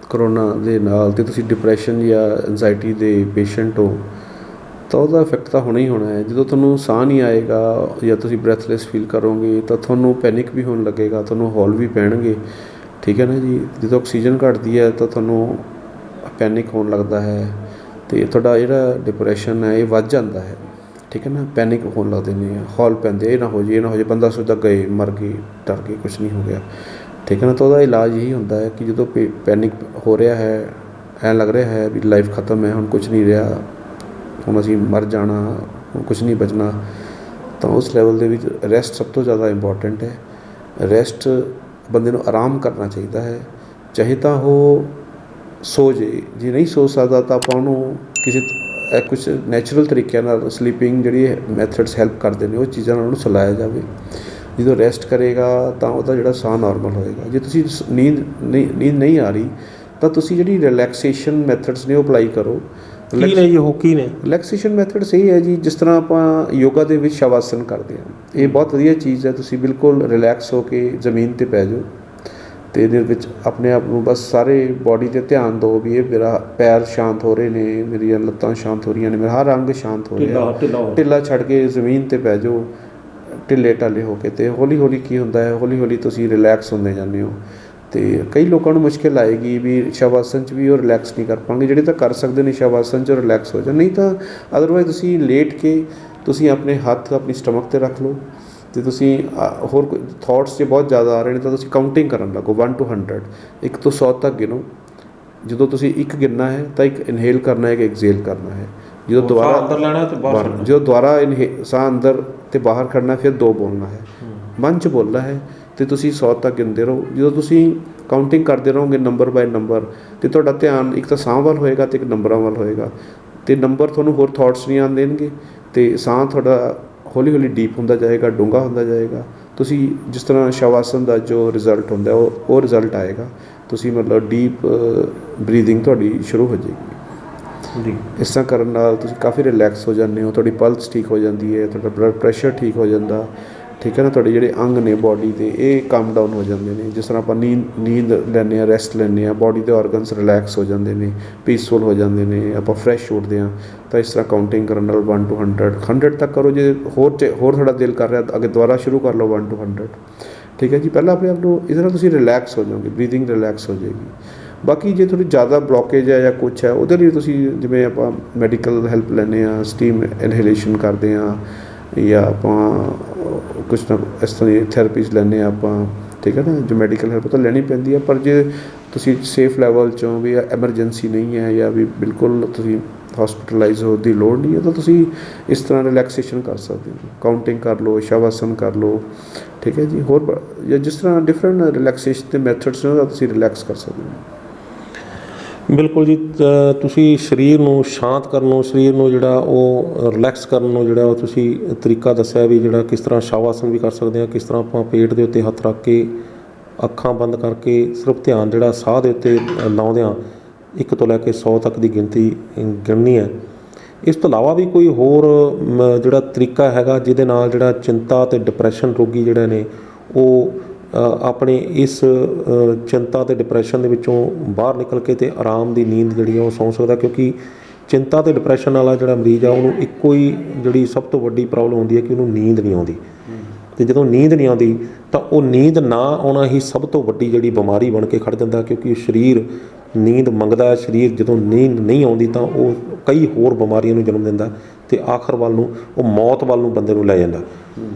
ਕਰੋਨਾ ਦੇ ਨਾਲ, ਅਤੇ ਤੁਸੀਂ ਡਿਪਰੈਸ਼ਨ ਜਾਂ ਐਨਜ਼ਾਇਟੀ ਦੇ ਪੇਸ਼ੈਂਟ ਹੋ, ਤਾਂ ਉਹਦਾ ਇਫੈਕਟ ਤਾਂ ਹੋਣਾ ਹੀ ਹੋਣਾ ਹੈ। ਜਦੋਂ ਤੁਹਾਨੂੰ ਸਾਹ ਨਹੀਂ ਆਏਗਾ ਜਾਂ ਤੁਸੀਂ ਬ੍ਰੈਥਲੈਸ ਫੀਲ ਕਰੋਗੇ, ਤਾਂ ਤੁਹਾਨੂੰ ਪੈਨਿਕ ਵੀ ਹੋਣ ਲੱਗੇਗਾ, ਤੁਹਾਨੂੰ ਹੌਲ ਵੀ ਪੈਣਗੇ, ਠੀਕ ਹੈ ਨਾ ਜੀ। ਜਦੋਂ ਆਕਸੀਜਨ ਘਟਦੀ ਹੈ ਤਾਂ ਤੁਹਾਨੂੰ ਪੈਨਿਕ ਹੋਣ ਲੱਗਦਾ ਹੈ, ਅਤੇ ਤੁਹਾਡਾ ਜਿਹੜਾ ਡਿਪਰੈਸ਼ਨ ਹੈ ਇਹ ਵੱਧ ਜਾਂਦਾ ਹੈ, ਠੀਕ ਹੈ ਨਾ। ਪੈਨਿਕ ਹੋਣ ਲੱਗਦੇ ਨੇ, ਹੌਲ ਪੈਂਦੇ, ਇਹ ਨਾ ਹੋ ਜੇ, ਇਹ ਨਾ ਹੋ ਜੇ, ਬੰਦਾ ਸੋਚਦਾ ਗਏ, ਮਰ ਗਏ, ਡਰ ਗਏ, ਕੁਛ ਨਹੀਂ ਹੋ ਗਿਆ, ਠੀਕ ਹੈ ਨਾ। ਤਾਂ ਉਹਦਾ ਇਲਾਜ ਇਹੀ ਹੁੰਦਾ ਹੈ ਕਿ ਜਦੋਂ ਪੈਨਿਕ ਹੋ ਰਿਹਾ ਹੈ, ਐਂ ਲੱਗ ਰਿਹਾ ਹੈ ਵੀ ਲਾਈਫ ਖਤਮ ਹੈ, ਹੁਣ ਕੁਛ ਨਹੀਂ ਰਿਹਾ, ਹੁਣ ਅਸੀਂ ਮਰ ਜਾਣਾ, ਹੁਣ ਕੁਛ ਨਹੀਂ ਬਚਣਾ, ਤਾਂ ਉਸ ਲੈਵਲ ਦੇ ਵਿੱਚ ਰੈਸਟ ਸਭ ਤੋਂ ਜ਼ਿਆਦਾ ਇੰਪੋਰਟੈਂਟ ਹੈ। ਰੈਸਟ ਬੰਦੇ ਨੂੰ ਆਰਾਮ ਕਰਨਾ ਚਾਹੀਦਾ ਹੈ, ਚਾਹੇ ਤਾਂ ਉਹ ਸੋ ਜੇ, ਜੇ ਨਹੀਂ ਸੋ ਸਕਦਾ ਤਾਂ ਆਪਾਂ ਉਹਨੂੰ ਕਿਸੇ ਕੁਛ ਨੈਚੁਰਲ ਤਰੀਕਿਆਂ ਨਾਲ ਸਲੀਪਿੰਗ ਜਿਹੜੀ ਮੈਥਡਸ ਹੈਲਪ ਕਰਦੇ ਨੇ, ਉਹ ਚੀਜ਼ਾਂ ਨਾਲ ਉਹਨੂੰ ਸੁਲਾਇਆ ਜਾਵੇ। ਜਦੋਂ ਰੈਸਟ ਕਰੇਗਾ ਤਾਂ ਉਹਦਾ ਜਿਹੜਾ ਸਾਹ ਨੋਰਮਲ ਹੋਏਗਾ। ਜੇ ਤੁਸੀਂ ਨੀਂਦ ਨਹੀਂ ਆ ਰਹੀ, ਤਾਂ ਤੁਸੀਂ ਜਿਹੜੀ ਰਿਲੈਕਸੇਸ਼ਨ ਮੈਥਡਸ ਨੇ ਉਹ ਅਪਲਾਈ ਕਰੋ, ਕੀ ਨੇ ਜੀ ਉਹ, ਕੀ ਨੇ? ਰਿਲੈਕਸੇਸ਼ਨ ਮੈਥਡਸ ਇਹ ਹੈ ਜੀ, ਜਿਸ ਤਰ੍ਹਾਂ ਆਪਾਂ ਯੋਗਾ ਦੇ ਵਿੱਚ ਸ਼ਵ ਆਸਨ ਕਰਦੇ ਹਾਂ, ਇਹ ਬਹੁਤ ਵਧੀਆ ਚੀਜ਼ ਹੈ। ਤੁਸੀਂ ਬਿਲਕੁਲ ਰਿਲੈਕਸ ਹੋ ਕੇ ਜ਼ਮੀਨ 'ਤੇ ਪੈ ਜਾਓ ਅਤੇ ਇਹਦੇ ਵਿੱਚ ਆਪਣੇ ਆਪ ਨੂੰ ਬਸ ਸਾਰੇ ਬਾਡੀ 'ਤੇ ਧਿਆਨ ਦਿਓ ਵੀ ਇਹ ਮੇਰਾ ਪੈਰ ਸ਼ਾਂਤ ਹੋ ਰਹੇ ਨੇ, ਮੇਰੀਆਂ ਲੱਤਾਂ ਸ਼ਾਂਤ ਹੋ ਰਹੀਆਂ ਨੇ, ਮੇਰਾ ਹਰ ਅੰਗ ਸ਼ਾਂਤ ਹੋ ਰਿਹਾ। ਢਿੱਲਾ ਛੱਡ ਕੇ ਜ਼ਮੀਨ 'ਤੇ ਪੈ ਜਾਓ ਢਿੱਲੇ ਢਾਲੇ ਹੋ ਕੇ, ਅਤੇ ਹੌਲੀ ਹੌਲੀ ਕੀ ਹੁੰਦਾ ਹੈ, ਹੌਲੀ ਹੌਲੀ ਤੁਸੀਂ ਰਿਲੈਕਸ ਹੁੰਦੇ ਜਾਂਦੇ ਹੋ। ਅਤੇ ਕਈ ਲੋਕਾਂ ਨੂੰ ਮੁਸ਼ਕਿਲ ਆਏਗੀ ਵੀ ਸ਼ਵ ਆਸਨ 'ਚ ਵੀ ਉਹ ਰਿਲੈਕਸ ਨਹੀਂ ਕਰ ਪਾਉਣਗੇ, ਜਿਹੜੇ ਤਾਂ ਕਰ ਸਕਦੇ ਨੇ ਸ਼ਵ ਆਸਨ 'ਚ ਰਿਲੈਕਸ ਹੋ ਜਾਣ। ਨਹੀਂ ਤਾਂ ਅਦਰਵਾਈਜ਼ ਤੁਸੀਂ ਲੇਟ ਕੇ ਤੁਸੀਂ ਆਪਣੇ ਹੱਥ ਆਪਣੀ ਸਟਮਕ 'ਤੇ ਰੱਖ ਲਓ ਅਤੇ ਤੁਸੀਂ ਹੋਰ ਕੋਈ ਥੋਟਸ ਜੇ ਬਹੁਤ ਜ਼ਿਆਦਾ ਆ ਰਹੇ ਨੇ ਤਾਂ ਤੁਸੀਂ ਕਾਊਂਟਿੰਗ ਕਰਨ ਲੱਗੋ 1 to 100, 1 ਤੋਂ 100 ਤੱਕ ਗਿਣੋ। ਜਦੋਂ ਤੁਸੀਂ 1 ਗਿਣਨਾ ਹੈ ਤਾਂ ਇੱਕ ਇਨਹੇਲ ਕਰਨਾ ਹੈ, ਇੱਕ ਐਕਸੇਲ ਕਰਨਾ ਹੈ। ਜਦੋਂ ਦੁਬਾਰਾ ਅੰਦਰ ਲੈਣਾ ਤੇ ਬਾਹਰ, ਜਦੋਂ ਦੁਬਾਰਾ ਸਾਹ ਅੰਦਰ ਅਤੇ ਬਾਹਰ ਕੱਢਣਾ, ਫਿਰ 2 ਬੋਲਣਾ ਹੈ, ਮਨ 'ਚ ਬੋਲਣਾ ਹੈ ਅਤੇ ਤੁਸੀਂ 100 ਤੱਕ ਗਿਣਦੇ ਰਹੋ। ਜਦੋਂ ਤੁਸੀਂ ਕਾਊਂਟਿੰਗ ਕਰਦੇ ਰਹੋਗੇ ਨੰਬਰ ਬਾਏ ਨੰਬਰ, ਅਤੇ ਤੁਹਾਡਾ ਧਿਆਨ ਇੱਕ ਤਾਂ ਸਾਹ ਵੱਲ ਹੋਏਗਾ ਅਤੇ ਇੱਕ ਨੰਬਰਾਂ ਵੱਲ ਹੋਏਗਾ, ਅਤੇ ਨੰਬਰ ਤੁਹਾਨੂੰ ਹੋਰ ਥੋਟਸ ਨਹੀਂ ਆਉਣ ਦੇਣਗੇ ਅਤੇ ਸਾਹ ਤੁਹਾਡਾ ਹੌਲੀ ਹੌਲੀ ਡੀਪ ਹੁੰਦਾ ਜਾਏਗਾ, ਡੂੰਘਾ ਹੁੰਦਾ ਜਾਏਗਾ। ਤੁਸੀਂ ਜਿਸ ਤਰ੍ਹਾਂ ਸ਼ਵ ਆਸਨ ਦਾ ਜੋ ਰਿਜ਼ਲਟ ਹੁੰਦਾ ਉਹ ਰਿਜ਼ਲਟ ਆਏਗਾ। ਤੁਸੀਂ ਮਤਲਬ ਡੀਪ ਬਰੀਦਿੰਗ ਤੁਹਾਡੀ ਸ਼ੁਰੂ ਹੋ ਜਾਏਗੀ ਜੀ। ਇਸ ਤਰ੍ਹਾਂ ਕਰਨ ਨਾਲ ਤੁਸੀਂ ਕਾਫੀ ਰਿਲੈਕਸ ਹੋ ਜਾਂਦੇ ਹੋ, ਤੁਹਾਡੀ ਪਲਸ ਠੀਕ ਹੋ ਜਾਂਦੀ ਹੈ, ਤੁਹਾਡਾ ਬਲੱਡ ਪ੍ਰੈਸ਼ਰ ਠੀਕ ਹੋ ਜਾਂਦਾ, ਠੀਕ ਹੈ ਨਾ। ਤੁਹਾਡੇ ਜਿਹੜੇ ਅੰਗ ਨੇ ਬਾਡੀ ਦੇ ਇਹ ਕੰਮ ਡਾਊਨ ਹੋ ਜਾਂਦੇ ਨੇ। ਜਿਸ ਤਰ੍ਹਾਂ ਆਪਾਂ ਨੀਂਦ ਲੈਂਦੇ ਹਾਂ, ਰੈਸਟ ਲੈਂਦੇ ਹਾਂ, ਬਾਡੀ ਦੇ ਔਰਗਨਸ ਰਿਲੈਕਸ ਹੋ ਜਾਂਦੇ ਨੇ, ਪੀਸਫੁਲ ਹੋ ਜਾਂਦੇ ਨੇ, ਆਪਾਂ ਫਰੈਸ਼ ਉੱਠਦੇ ਹਾਂ। ਤਾਂ ਇਸ ਤਰ੍ਹਾਂ ਕਾਊਂਟਿੰਗ ਕਰਨ ਨਾਲ 1 to 100 ਤੱਕ ਕਰੋ। ਜੇ ਹੋਰ ਤੁਹਾਡਾ ਦਿਲ ਕਰ ਰਿਹਾ ਅੱਗੇ ਦੁਬਾਰਾ ਸ਼ੁਰੂ ਕਰ ਲਓ 1 to 100, ਠੀਕ ਹੈ ਜੀ। ਪਹਿਲਾਂ ਆਪਣੇ ਆਪ ਨੂੰ ਇਹਦੇ ਨਾਲ ਤੁਸੀਂ ਰਿਲੈਕਸ ਹੋ ਜਾਓਗੇ, ਬਰੀਦਿੰਗ ਰਿਲੈਕਸ ਹੋ ਜਾਏਗੀ। ਬਾਕੀ ਜੇ ਥੋੜ੍ਹੀ ਜ਼ਿਆਦਾ ਬਲੋਕੇਜ ਹੈ ਜਾਂ ਕੁਛ ਹੈ, ਉਹਦੇ ਲਈ ਤੁਸੀਂ ਜਿਵੇਂ ਆਪਾਂ ਮੈਡੀਕਲ ਹੈਲਪ ਲੈਂਦੇ ਹਾਂ, ਸਟੀਮ ਇਨਹੇਲੇਸ਼ਨ ਕਰਦੇ ਹਾਂ, ਜਾਂ ਆਪਾਂ ਕੁਛ ਨਾ ਇਸ ਤਰ੍ਹਾਂ ਦੀ ਥੈਰੇਪੀਜ਼ ਲੈਂਦੇ ਹਾਂ ਆਪਾਂ, ਠੀਕ ਹੈ ਨਾ। ਜੋ ਮੈਡੀਕਲ ਹੈਲਪ ਤਾਂ ਲੈਣੀ ਪੈਂਦੀ ਹੈ, ਪਰ ਜੇ ਤੁਸੀਂ ਸੇਫ ਲੈਵਲ 'ਚੋਂ ਵੀ ਐਮਰਜੈਂਸੀ ਨਹੀਂ ਹੈ ਜਾਂ ਵੀ ਬਿਲਕੁਲ ਤੁਸੀਂ ਹੋਸਪੀਟਲਾਈਜ਼ ਹੋਣ ਦੀ ਲੋੜ ਨਹੀਂ ਹੈ, ਤਾਂ ਤੁਸੀਂ ਇਸ ਤਰ੍ਹਾਂ ਰਿਲੈਕਸੇਸ਼ਨ ਕਰ ਸਕਦੇ ਹੋ। ਕਾਊਂਟਿੰਗ ਕਰ ਲਓ, ਸ਼ਵ ਆਸਨ ਕਰ ਲਓ, ਠੀਕ ਹੈ ਜੀ। ਹੋਰ ਜਾਂ ਜਿਸ ਤਰ੍ਹਾਂ ਡਿਫਰੈਂਟ ਰਿਲੈਕਸੇਸ਼ਨ ਦੇ ਮੈਥਡਸ ਨੇ ਉਹਦਾ ਤੁਸੀਂ ਰਿਲੈਕਸ ਕਰ ਸਕਦੇ ਹੋ। ਬਿਲਕੁਲ ਜੀ। ਤੁਸੀਂ ਸਰੀਰ ਨੂੰ ਸ਼ਾਂਤ ਕਰਨ ਨੂੰ, ਸਰੀਰ ਨੂੰ ਜਿਹੜਾ ਉਹ ਰਿਲੈਕਸ ਕਰਨ ਨੂੰ ਜਿਹੜਾ ਉਹ ਤੁਸੀਂ ਤਰੀਕਾ ਦੱਸਿਆ ਵੀ ਜਿਹੜਾ ਕਿਸ ਤਰ੍ਹਾਂ ਸ਼ਵ ਆਸਨ ਵੀ ਕਰ ਸਕਦੇ ਹਾਂ, ਕਿਸ ਤਰ੍ਹਾਂ ਆਪਾਂ ਪੇਟ ਦੇ ਉੱਤੇ ਹੱਥ ਰੱਖ ਕੇ ਅੱਖਾਂ ਬੰਦ ਕਰਕੇ ਸਿਰਫ ਧਿਆਨ ਜਿਹੜਾ ਸਾਹ ਦੇ ਉੱਤੇ ਲਾਉਂਦਿਆਂ 1 ਤੋਂ ਲੈ ਕੇ 100 ਤੱਕ ਦੀ ਗਿਣਤੀ ਗਿਣਨੀ ਹੈ। ਇਸ ਤੋਂ ਇਲਾਵਾ ਵੀ ਕੋਈ ਹੋਰ ਜਿਹੜਾ ਤਰੀਕਾ ਹੈਗਾ ਜਿਹਦੇ ਨਾਲ ਜਿਹੜਾ ਚਿੰਤਾ ਅਤੇ ਡਿਪਰੈਸ਼ਨ ਰੋਗੀ ਜਿਹੜੇ ਨੇ ਉਹ ਆਪਣੇ ਇਸ ਚਿੰਤਾ ਅਤੇ ਡਿਪਰੈਸ਼ਨ ਦੇ ਵਿੱਚੋਂ ਬਾਹਰ ਨਿਕਲ ਕੇ ਅਤੇ ਆਰਾਮ ਦੀ ਨੀਂਦ ਜਿਹੜੀ ਉਹ ਸੌਂ ਸਕਦਾ? ਕਿਉਂਕਿ ਚਿੰਤਾ ਅਤੇ ਡਿਪਰੈਸ਼ਨ ਵਾਲਾ ਜਿਹੜਾ ਮਰੀਜ਼ ਆ ਉਹਨੂੰ ਇੱਕੋ ਹੀ ਜਿਹੜੀ ਸਭ ਤੋਂ ਵੱਡੀ ਪ੍ਰੋਬਲਮ ਹੁੰਦੀ ਹੈ ਕਿ ਉਹਨੂੰ ਨੀਂਦ ਨਹੀਂ ਆਉਂਦੀ, ਅਤੇ ਜਦੋਂ ਨੀਂਦ ਨਹੀਂ ਆਉਂਦੀ ਤਾਂ ਉਹ ਨੀਂਦ ਨਾ ਆਉਣਾ ਹੀ ਸਭ ਤੋਂ ਵੱਡੀ ਜਿਹੜੀ ਬਿਮਾਰੀ ਬਣ ਕੇ ਖੜ੍ਹ ਜਾਂਦਾ। ਕਿਉਂਕਿ ਸਰੀਰ ਨੀਂਦ ਮੰਗਦਾ ਹੈ, ਸਰੀਰ ਜਦੋਂ ਨੀਂਦ ਨਹੀਂ ਆਉਂਦੀ ਤਾਂ ਉਹ ਕਈ ਹੋਰ ਬਿਮਾਰੀਆਂ ਨੂੰ ਜਨਮ ਦਿੰਦਾ ਅਤੇ ਆਖਰ ਵੱਲ ਨੂੰ ਉਹ ਮੌਤ ਵੱਲ ਨੂੰ ਬੰਦੇ ਨੂੰ ਲੈ ਜਾਂਦਾ।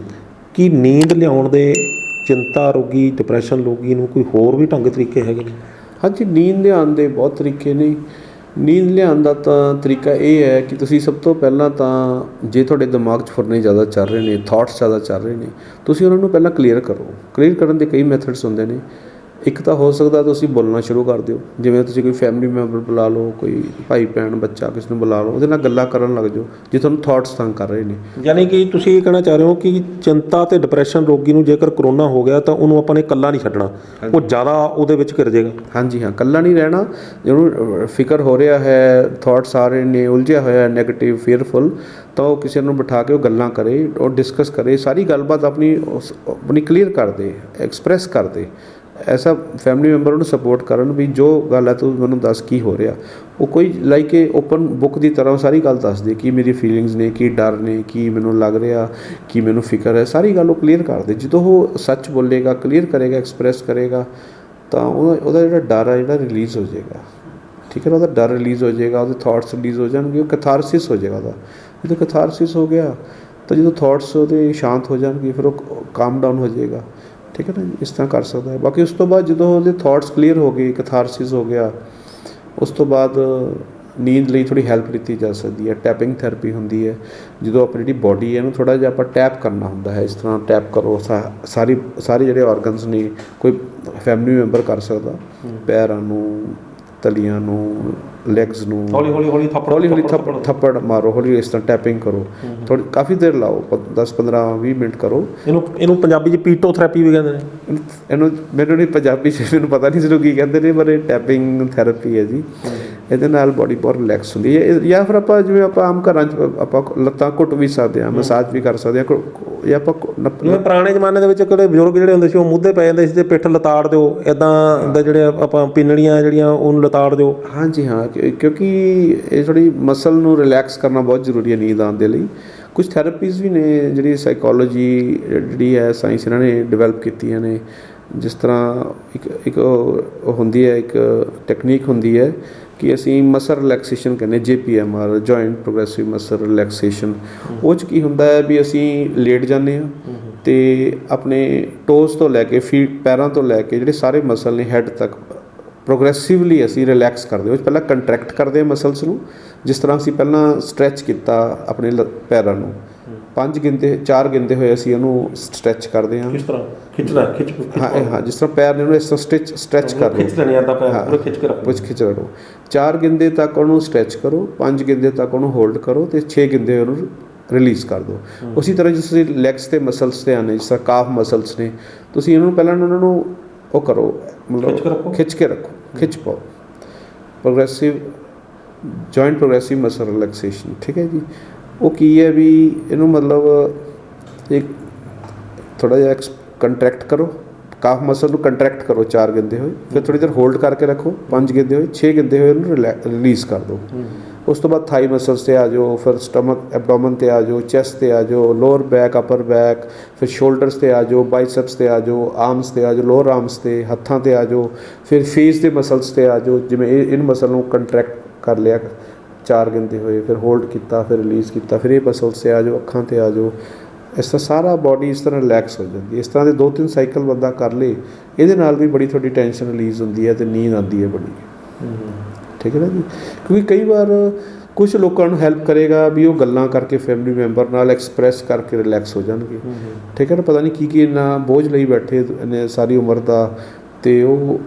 ਕੀ ਨੀਂਦ ਲਿਆਉਣ ਦੇ ਚਿੰਤਾ ਰੋਗੀ, ਡਿਪਰੈਸ਼ਨ ਰੋਗੀ ਨੂੰ ਕੋਈ ਹੋਰ ਵੀ ਢੰਗ ਤਰੀਕੇ ਹੈਗੇ ਨੇ? ਹਾਂਜੀ, ਨੀਂਦ ਲਿਆਉਣ ਦੇ ਬਹੁਤ ਤਰੀਕੇ ਨੇ। ਨੀਂਦ ਲਿਆਉਣ ਦਾ ਤਾਂ ਤਰੀਕਾ ਇਹ ਹੈ ਕਿ ਤੁਸੀਂ ਸਭ ਤੋਂ ਪਹਿਲਾਂ ਤਾਂ ਜੇ ਤੁਹਾਡੇ ਦਿਮਾਗ 'ਚ ਫੁਰਨੇ ਜ਼ਿਆਦਾ ਚੱਲ ਰਹੇ ਨੇ, ਥੋਟਸ ਜ਼ਿਆਦਾ ਚੱਲ ਰਹੇ ਨੇ, ਤੁਸੀਂ ਉਹਨਾਂ ਨੂੰ ਪਹਿਲਾਂ ਕਲੀਅਰ ਕਰੋ। ਕਲੀਅਰ ਕਰਨ ਦੇ ਕਈ ਮੈਥਡਸ ਹੁੰਦੇ ਨੇ। ਇੱਕ ਤਾਂ ਹੋ ਸਕਦਾ ਤੁਸੀਂ ਬੋਲਣਾ ਸ਼ੁਰੂ ਕਰ ਦਿਓ, ਜਿਵੇਂ ਤੁਸੀਂ ਕੋਈ ਫੈਮਿਲੀ ਮੈਂਬਰ ਬੁਲਾ ਲਓ, ਕੋਈ ਭਾਈ ਭੈਣ ਬੱਚਾ ਕਿਸੇ ਨੂੰ ਬੁਲਾ ਲਓ, ਉਹਦੇ ਨਾਲ ਗੱਲਾਂ ਕਰਨ ਲੱਗ ਜਾਓ ਜੇ ਤੁਹਾਨੂੰ ਥੋਟਸ ਤੰਗ ਕਰ ਰਹੇ ਨੇ। ਯਾਨੀ ਕਿ ਤੁਸੀਂ ਇਹ ਕਹਿਣਾ ਚਾਹ ਰਹੇ ਹੋ ਕਿ ਚਿੰਤਾ ਅਤੇ ਡਿਪਰੈਸ਼ਨ ਰੋਗੀ ਨੂੰ ਜੇਕਰ ਕਰੋਨਾ ਹੋ ਗਿਆ ਤਾਂ ਉਹਨੂੰ ਆਪਾਂ ਨੇ ਇਕੱਲਾ ਨਹੀਂ ਛੱਡਣਾ, ਉਹ ਜ਼ਿਆਦਾ ਉਹਦੇ ਵਿੱਚ ਘਿਰ ਜਾਏਗਾ। ਹਾਂਜੀ ਹਾਂ, ਇਕੱਲਾ ਨਹੀਂ ਰਹਿਣਾ। ਜਿਹਨੂੰ ਫਿਕਰ ਹੋ ਰਿਹਾ ਹੈ, ਥੋਟਸ ਆ ਰਹੇ ਨੇ, ਉਲਝਿਆ ਹੋਇਆ ਨੈਗੇਟਿਵ, ਫੀਅਰਫੁਲ, ਤਾਂ ਉਹ ਕਿਸੇ ਨੂੰ ਬਿਠਾ ਕੇ ਉਹ ਗੱਲਾਂ ਕਰੇ, ਉਹ ਡਿਸਕਸ ਕਰੇ, ਸਾਰੀ ਗੱਲਬਾਤ ਆਪਣੀ ਕਲੀਅਰ ਕਰ ਦੇ, ਐਕਸਪ੍ਰੈਸ ਕਰ ਦੇ। ਐਸਾ ਫੈਮਿਲੀ ਮੈਂਬਰ ਉਹਨੂੰ ਸਪੋਰਟ ਕਰਨ ਵੀ ਜੋ ਗੱਲ ਹੈ ਤੂੰ ਮੈਨੂੰ ਦੱਸ ਕੀ ਹੋ ਰਿਹਾ। ਉਹ ਕੋਈ ਲਾਈਕ ਇਹ ਓਪਨ ਬੁੱਕ ਦੀ ਤਰ੍ਹਾਂ ਸਾਰੀ ਗੱਲ ਦੱਸ ਦੇ, ਕੀ ਮੇਰੀ ਫੀਲਿੰਗਸ ਨੇ, ਕੀ ਡਰ ਨੇ, ਕੀ ਮੈਨੂੰ ਲੱਗ ਰਿਹਾ, ਕੀ ਮੈਨੂੰ ਫਿਕਰ ਹੈ, ਸਾਰੀ ਗੱਲ ਉਹ ਕਲੀਅਰ ਕਰ ਦੇ। ਜਦੋਂ ਉਹ ਸੱਚ ਬੋਲੇਗਾ, ਕਲੀਅਰ ਕਰੇਗਾ, ਐਕਸਪ੍ਰੈਸ ਕਰੇਗਾ, ਤਾਂ ਉਹਦਾ ਜਿਹੜਾ ਡਰ ਹੈ ਜਿਹੜਾ ਰਿਲੀਜ਼ ਹੋ ਜਾਏਗਾ, ਠੀਕ ਹੈ ਨਾ। ਉਹਦਾ ਡਰ ਰਿਲੀਜ਼ ਹੋ ਜਾਏਗਾ, ਉਹਦੇ ਥੋਟਸ ਰਿਲੀਜ਼ ਹੋ ਜਾਣਗੇ, ਉਹ ਕੈਥਾਰਸਿਸ ਹੋ ਜਾਏਗਾ ਉਹਦਾ। ਜਦੋਂ ਕੈਥਾਰਸਿਸ ਹੋ ਗਿਆ ਤਾਂ ਜਦੋਂ ਥੋਟਸ ਉਹਦੇ ਸ਼ਾਂਤ ਹੋ ਜਾਣਗੇ ਫਿਰ ਉਹ ਕਾਮ ਡਾਊਨ ਹੋ ਜਾਏਗਾ, ਠੀਕ ਹੈ ਨਾ। ਇਸ ਤਰ੍ਹਾਂ ਕਰ ਸਕਦਾ ਹੈ। ਬਾਕੀ ਉਸ ਤੋਂ ਬਾਅਦ ਜਦੋਂ ਉਹਦੇ ਥੋਟਸ ਕਲੀਅਰ ਹੋ ਗਏ, ਕੈਥਾਰਸਿਸ ਹੋ ਗਿਆ, ਉਸ ਤੋਂ ਬਾਅਦ ਨੀਂਦ ਲਈ ਥੋੜ੍ਹੀ ਹੈਲਪ ਲਿੱਤੀ ਜਾ ਸਕਦੀ ਹੈ। ਟੈਪਿੰਗ ਥੈਰੇਪੀ ਹੁੰਦੀ ਹੈ, ਜਦੋਂ ਆਪਣੀ ਜਿਹੜੀ ਬੋਡੀ ਹੈ ਇਹਨੂੰ ਥੋੜ੍ਹਾ ਜਿਹਾ ਆਪਾਂ ਟੈਪ ਕਰਨਾ ਹੁੰਦਾ ਹੈ। ਇਸ ਤਰ੍ਹਾਂ ਟੈਪ ਕਰੋ ਸਾਰੇ ਜਿਹੜੇ ਔਰਗਨਸ ਨੇ, ਕੋਈ ਫੈਮਿਲੀ ਮੈਂਬਰ ਕਰ ਸਕਦਾ, ਪੈਰਾਂ ਨੂੰ, ਤਲੀਆਂ ਨੂੰ, ਲੈਗਸ ਨੂੰ ਹੌਲੀ ਹੌਲੀ ਥੱਪੜ ਮਾਰੋ, ਹੌਲੀ ਇਸ ਤਰ੍ਹਾਂ ਟੈਪਿੰਗ ਕਰੋ, ਥੋੜੀ ਕਾਫੀ ਦੇਰ ਲਾਓ, 10-15-20 ਮਿੰਟ ਕਰੋ। ਇਹਨੂੰ ਪੰਜਾਬੀ 'ਚ ਪੀਟੋ ਥੈਰੇਪੀ ਵੀ ਕਹਿੰਦੇ ਨੇ। ਇਹਨੂੰ ਮੈਨੂੰ ਨਹੀਂ ਪੰਜਾਬੀ 'ਚ ਮੈਨੂੰ ਪਤਾ ਨਹੀਂ ਸੀ ਕੀ ਕਹਿੰਦੇ ਨੇ, ਪਰ ਇਹ ਟੈਪਿੰਗ ਥੈਰੇਪੀ ਹੈ ਜੀ। ਇਹਦੇ ਨਾਲ ਬੋਡੀ ਬਹੁਤ ਰਿਲੈਕਸ ਹੁੰਦੀ ਹੈ। ਜਾਂ ਫਿਰ ਆਪਾਂ ਜਿਵੇਂ ਆਪਾਂ ਆਮ ਘਰਾਂ 'ਚ ਆਪਾਂ ਲੱਤਾਂ ਘੁੱਟ ਵੀ ਸਕਦੇ ਹਾਂ, ਮਸਾਜ ਵੀ ਕਰ ਸਕਦੇ ਹਾਂ, ਜਾਂ ਆਪਾਂ ਜਿਵੇਂ ਪੁਰਾਣੇ ਜ਼ਮਾਨੇ ਦੇ ਵਿੱਚ ਕਿਹੜੇ ਬਜ਼ੁਰਗ ਜਿਹੜੇ ਹੁੰਦੇ ਸੀ ਉਹ ਮੁੱਧੇ ਪੈ ਜਾਂਦੇ ਸੀ ਤੇ ਪਿੱਠ ਲਤਾੜ ਦਿਓ, ਇੱਦਾਂ ਦੇ ਜਿਹੜੇ ਆਪਾਂ ਪਿੰਨੜੀਆਂ ਜਿਹੜੀਆਂ ਉਹਨੂੰ ਲਤਾੜ ਦਿਓ। ਹਾਂਜੀ ਹਾਂ, ਕਿਉਂਕਿ ਇਹ ਥੋੜ੍ਹੀ ਮਸਲ ਨੂੰ ਰਿਲੈਕਸ ਕਰਨਾ ਬਹੁਤ ਜ਼ਰੂਰੀ ਹੈ ਨੀਂਦ ਆਉਣ ਦੇ ਲਈ। ਕੁਝ ਥੈਰੇਪੀਜ਼ ਵੀ ਨੇ ਜਿਹੜੀ ਸਾਈਕੋਲੋਜੀ ਜਿਹੜੀ ਹੈ ਸਾਇੰਸ ਇਹਨਾਂ ਨੇ ਡਿਵੈਲਪ ਕੀਤੀਆਂ ਨੇ। ਜਿਸ ਤਰ੍ਹਾਂ ਇੱਕ ਹੁੰਦੀ ਹੈ, ਇੱਕ ਟੈਕਨੀਕ ਹੁੰਦੀ ਹੈ ਕਿ ਅਸੀਂ ਮਸਲ ਰਿਲੈਕਸੇਸ਼ਨ ਕਹਿੰਦੇ, JPMR, joint progressive muscle relaxation. ਉਹ 'ਚ ਕੀ ਹੁੰਦਾ ਹੈ ਵੀ ਅਸੀਂ ਲੇਟ ਜਾਂਦੇ ਹਾਂ ਅਤੇ ਆਪਣੇ ਟੋਸ ਤੋਂ ਲੈ ਕੇ ਪੈਰਾਂ ਤੋਂ ਲੈ ਕੇ ਜਿਹੜੇ ਸਾਰੇ ਮਸਲ ਨੇ ਹੈੱਡ ਤੱਕ ਪ੍ਰੋਗਰੈਸਿਵਲੀ ਅਸੀਂ ਰਿਲੈਕਸ ਕਰਦੇ। ਉਹ 'ਚ ਪਹਿਲਾਂ ਕੰਟਰੈਕਟ ਕਰਦੇ ਹਾਂ ਮਸਲਸ ਨੂੰ। ਜਿਸ ਤਰ੍ਹਾਂ ਅਸੀਂ ਪਹਿਲਾਂ ਸਟਰੈਚ ਕੀਤਾ ਆਪਣੇ ਪੈਰਾਂ ਨੂੰ, 4 ਗਿਣਦੇ ਹੋਏ ਅਸੀਂ ਉਹਨੂੰ ਸਟਰੈਚ ਕਰਦੇ ਹਾਂ। ਕਿਸ ਤਰ੍ਹਾਂ ਖਿੱਚਣਾ? ਹਾਂ, ਜਿਸ ਤਰ੍ਹਾਂ ਪੈਰ ਨੇ ਉਹਨੂੰ ਇਸ ਤਰ੍ਹਾਂ ਸਟਰੈਚ ਕਰ ਲਓ, ਖਿੱਚ ਰੱਖੋ। 4 ਗਿਣਦੇ ਤੱਕ ਉਹਨੂੰ ਸਟਰੈਚ ਕਰੋ, 5 ਗਿਣਦੇ ਤੱਕ ਉਹਨੂੰ ਹੋਲਡ ਕਰੋ ਅਤੇ 6 ਗਿਣਦੇ ਉਹਨੂੰ ਰਿਲੀਜ਼ ਕਰ ਦਿਓ। ਉਸੇ ਤਰ੍ਹਾਂ ਜਿਸ ਤੁਸੀਂ ਲੈਗਸ ਅਤੇ ਮਸਲਸ 'ਤੇ ਆਉਂਦੇ, ਜਿਸ ਤਰ੍ਹਾਂ ਕਾਫ ਮਸਲਸ ਨੇ, ਤੁਸੀਂ ਇਹਨਾਂ ਨੂੰ ਪਹਿਲਾਂ ਉਹਨਾਂ ਨੂੰ ਉਹ ਕਰੋ, ਮਤਲਬ ਖਿੱਚ ਕੇ ਰੱਖੋ, ਖਿੱਚ ਪਾਓ। ਜੁਆਇੰਟ ਪ੍ਰੋਗਰੈਸਿਵ ਮਸਲ ਰਿਲੈਕਸੇਸ਼ਨ, ਠੀਕ ਹੈ ਜੀ। ਉਹ ਕੀ ਹੈ ਵੀ ਇਹਨੂੰ ਮਤਲਬ ਇੱਕ ਥੋੜ੍ਹਾ ਜਿਹਾ ਕੰਟਰੈਕਟ ਕਰੋ, ਕਾਫ ਮਸਲ ਨੂੰ ਕੰਟਰੈਕਟ ਕਰੋ 4 ਗਿਣਦੇ ਹੋਏ, ਫਿਰ ਥੋੜ੍ਹੀ ਦੇਰ ਹੋਲਡ ਕਰਕੇ ਰੱਖੋ 5 ਗਿਣਦੇ ਹੋਏ, 6 ਗਿਣਦੇ ਹੋਏ ਉਹਨੂੰ ਰਿਲੀਜ਼ ਕਰ ਦਿਓ। ਉਸ ਤੋਂ ਬਾਅਦ ਥਾਈ ਮਸਲਸ 'ਤੇ ਆ ਜਾਓ, ਫਿਰ ਸਟਮਕ ਐਬਡੋਮਨ 'ਤੇ ਆ ਜਾਓ, ਚੈਸਟ 'ਤੇ ਆ ਜਾਓ, ਲੋਅਰ ਬੈਕ, ਅਪਰ ਬੈਕ, ਫਿਰ ਸ਼ੋਲਡਰਸ 'ਤੇ ਆ ਜਾਓ, ਬਾਈਸੈਪਸ 'ਤੇ ਆ ਜਾਓ, ਆਰਮਸ 'ਤੇ ਆ ਜਾਓ, ਲੋਅਰ ਆਰਮਸ 'ਤੇ, ਹੱਥਾਂ 'ਤੇ ਆ ਜਾਓ, ਫਿਰ ਫੇਸ ਦੇ ਮਸਲਸ 'ਤੇ ਆ ਜਾਓ। ਜਿਵੇਂ ਇਹਨ ਮਸਲ ਨੂੰ ਕੰਟਰੈਕਟ ਕਰ ਲਿਆ 4 ਗਿਣਦੇ ਹੋਏ, ਫਿਰ ਹੋਲਡ ਕੀਤਾ, ਫਿਰ ਰਿਲੀਜ਼ ਕੀਤਾ, ਫਿਰ ਇਹ ਮਸਲਸ 'ਤੇ ਆ ਜਾਓ, ਅੱਖਾਂ 'ਤੇ ਆ ਜਾਓ। ਇਸ ਤਰ੍ਹਾਂ ਸਾਰਾ ਬੋਡੀ ਇਸ ਤਰ੍ਹਾਂ ਰਿਲੈਕਸ ਹੋ ਜਾਂਦੀ ਹੈ। ਇਸ ਤਰ੍ਹਾਂ ਦੇ 2-3 ਸਾਈਕਲ ਬੰਦਾ ਕਰ ਲੇ, ਇਹਦੇ ਨਾਲ ਵੀ ਬੜੀ ਤੁਹਾਡੀ ਟੈਨਸ਼ਨ ਰਿਲੀਜ਼ ਹੁੰਦੀ ਹੈ ਅਤੇ ਨੀਂਦ ਆਉਂਦੀ ਹੈ ਬੜੀ। ਠੀਕ ਹੈ ਨਾ ਜੀ। ਕਿਉਂਕਿ ਕਈ ਵਾਰ ਕੁਛ ਲੋਕਾਂ ਨੂੰ ਹੈਲਪ ਕਰੇਗਾ ਵੀ ਉਹ ਗੱਲਾਂ ਕਰਕੇ ਫੈਮਿਲੀ ਮੈਂਬਰ ਨਾਲ ਐਕਸਪ੍ਰੈਸ ਕਰਕੇ ਰਿਲੈਕਸ ਹੋ ਜਾਣਗੇ। ਠੀਕ ਹੈ ਨਾ। ਪਤਾ ਨਹੀਂ ਕੀ ਇੰਨਾ ਬੋਝ ਲਈ ਬੈਠੇ ਇਹਨੇ ਸਾਰੀ ਉਮਰ ਦਾ, ਅਤੇ ਉਹ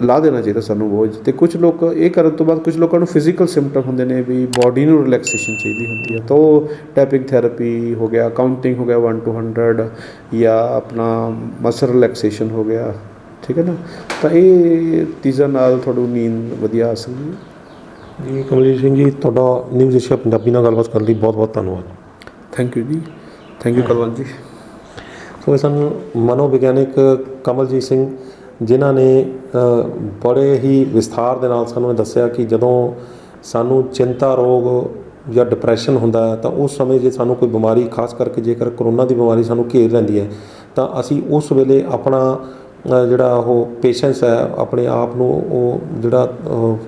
ਲਾ ਦੇਣਾ ਚਾਹੀਦਾ ਸਾਨੂੰ ਬੋਝ। ਅਤੇ ਕੁਛ ਲੋਕ ਇਹ ਕਰਨ ਤੋਂ ਬਾਅਦ ਕੁਛ ਲੋਕਾਂ ਨੂੰ ਫਿਜ਼ੀਕਲ ਸਿੰਪਟਮ ਹੁੰਦੇ ਨੇ ਵੀ ਬੋਡੀ ਨੂੰ ਰਿਲੈਕਸੇਸ਼ਨ ਚਾਹੀਦੀ ਹੁੰਦੀ ਹੈ, ਤਾਂ ਉਹ ਟੈਪਿੰਗ ਥੈਰੇਪੀ ਹੋ ਗਿਆ, ਕਾਊਂਟਿੰਗ ਹੋ ਗਿਆ 1 to 100, ਜਾਂ ਆਪਣਾ ਮਸਲ ਰਿਲੈਕਸੇਸ਼ਨ ਹੋ ਗਿਆ। ਠੀਕ ਹੈ ਨਾ। ਤਾਂ ਇਹ ਚੀਜ਼ਾਂ ਨਾਲ ਤੁਹਾਨੂੰ ਨੀਂਦ ਵਧੀਆ ਆ ਸਕਦੀ ਹੈ ਜੀ। ਕਮਲਜੀਤ ਸਿੰਘ ਜੀ, ਤੁਹਾਡਾ ਨਿਊਜ਼ ਏਸ਼ੀਆ ਪੰਜਾਬੀ ਨਾਲ ਗੱਲਬਾਤ ਕਰਨ ਲਈ ਬਹੁਤ ਬਹੁਤ ਧੰਨਵਾਦ। ਥੈਂਕ ਯੂ ਜੀ। ਥੈਂਕ ਯੂ ਕੁਲਵੰਤ ਜੀ। ਸੋ ਇਹ ਸਨ ਮਨੋਵਿਗਿਆਨਿਕ ਕਮਲਜੀਤ ਸਿੰਘ, ਜਿਨ੍ਹਾਂ ਨੇ ਬੜੇ ਹੀ ਵਿਸਥਾਰ ਦੇ ਨਾਲ ਸਾਨੂੰ ਇਹ ਦੱਸਿਆ ਕਿ ਜਦੋਂ ਸਾਨੂੰ ਚਿੰਤਾ ਰੋਗ ਜਾਂ ਡਿਪਰੈਸ਼ਨ ਹੁੰਦਾ ਹੈ ਤਾਂ ਉਸ ਸਮੇਂ ਜੇ ਸਾਨੂੰ ਕੋਈ ਬਿਮਾਰੀ, ਖਾਸ ਕਰਕੇ ਜੇਕਰ ਕਰੋਨਾ ਦੀ ਬਿਮਾਰੀ ਸਾਨੂੰ ਘੇਰ ਲੈਂਦੀ ਹੈ, ਤਾਂ ਅਸੀਂ ਉਸ ਵੇਲੇ ਆਪਣਾ ਜਿਹੜਾ ਉਹ ਪੇਸ਼ੈਂਸ ਹੈ, ਆਪਣੇ ਆਪ ਨੂੰ ਉਹ ਜਿਹੜਾ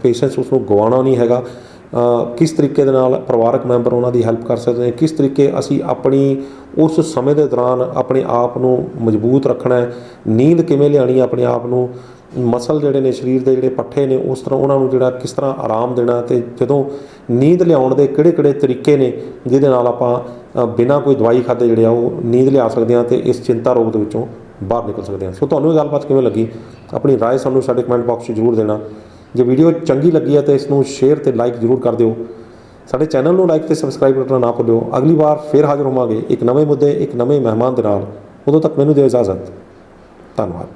ਪੇਸ਼ੈਂਸ ਉਸਨੂੰ ਗਵਾਉਣਾ ਨਹੀਂ ਹੈਗਾ। ਕਿਸ ਤਰੀਕੇ ਦੇ ਨਾਲ ਪਰਿਵਾਰਕ ਮੈਂਬਰ ਉਹਨਾਂ ਦੀ ਹੈਲਪ ਕਰ ਸਕਦੇ ਨੇ, ਕਿਸ ਤਰੀਕੇ ਅਸੀਂ ਆਪਣੀ ਉਸ ਸਮੇਂ ਦੇ ਦੌਰਾਨ ਆਪਣੇ ਆਪ ਨੂੰ ਮਜ਼ਬੂਤ ਰੱਖਣਾ ਹੈ, ਨੀਂਦ ਕਿਵੇਂ ਲਿਆਉਣੀ ਹੈ ਆਪਣੇ ਆਪ ਨੂੰ, ਮਸਲ ਜਿਹੜੇ ਨੇ ਸਰੀਰ ਦੇ ਜਿਹੜੇ ਪੱਠੇ ਨੇ ਉਸ ਤਰ੍ਹਾਂ ਉਹਨਾਂ ਨੂੰ ਜਿਹੜਾ ਕਿਸ ਤਰ੍ਹਾਂ ਆਰਾਮ ਦੇਣਾ, ਅਤੇ ਜਦੋਂ ਨੀਂਦ ਲਿਆਉਣ ਦੇ ਕਿਹੜੇ ਤਰੀਕੇ ਨੇ ਜਿਹਦੇ ਨਾਲ ਆਪਾਂ ਬਿਨਾਂ ਕੋਈ ਦਵਾਈ ਖਾਧੇ ਜਿਹੜੇ ਆ ਉਹ ਨੀਂਦ ਲਿਆ ਸਕਦੇ ਹਾਂ ਅਤੇ ਇਸ ਚਿੰਤਾ ਰੋਗ ਦੇ ਵਿੱਚੋਂ ਬਾਹਰ ਨਿਕਲ ਸਕਦੇ ਹਾਂ। ਸੋ ਤੁਹਾਨੂੰ ਇਹ ਗੱਲਬਾਤ ਕਿਵੇਂ ਲੱਗੀ, ਆਪਣੀ ਰਾਏ ਸਾਨੂੰ ਸਾਡੇ ਕਮੈਂਟ ਬਾਕਸ 'ਚ ਜ਼ਰੂਰ ਦੇਣਾ। ਜੇ ਵੀਡੀਓ ਚੰਗੀ ਲੱਗੀ ਹੈ ਤਾਂ ਇਸ ਨੂੰ ਸ਼ੇਅਰ ਅਤੇ ਲਾਈਕ ਜ਼ਰੂਰ ਕਰ ਦਿਓ। ਸਾਡੇ ਚੈਨਲ ਨੂੰ ਲਾਈਕ ਅਤੇ ਸਬਸਕ੍ਰਾਈਬ ਕਰਨਾ ਨਾ ਭੁੱਲਿਓ। ਅਗਲੀ ਵਾਰ ਫਿਰ ਹਾਜ਼ਰ ਹੋਵਾਂਗੇ ਇੱਕ ਨਵੇਂ ਮੁੱਦੇ, ਇੱਕ ਨਵੇਂ ਮਹਿਮਾਨ ਦੇ ਨਾਲ। ਉਦੋਂ ਤੱਕ ਮੈਨੂੰ ਦਿਓ ਇਜਾਜ਼ਤ। ਧੰਨਵਾਦ।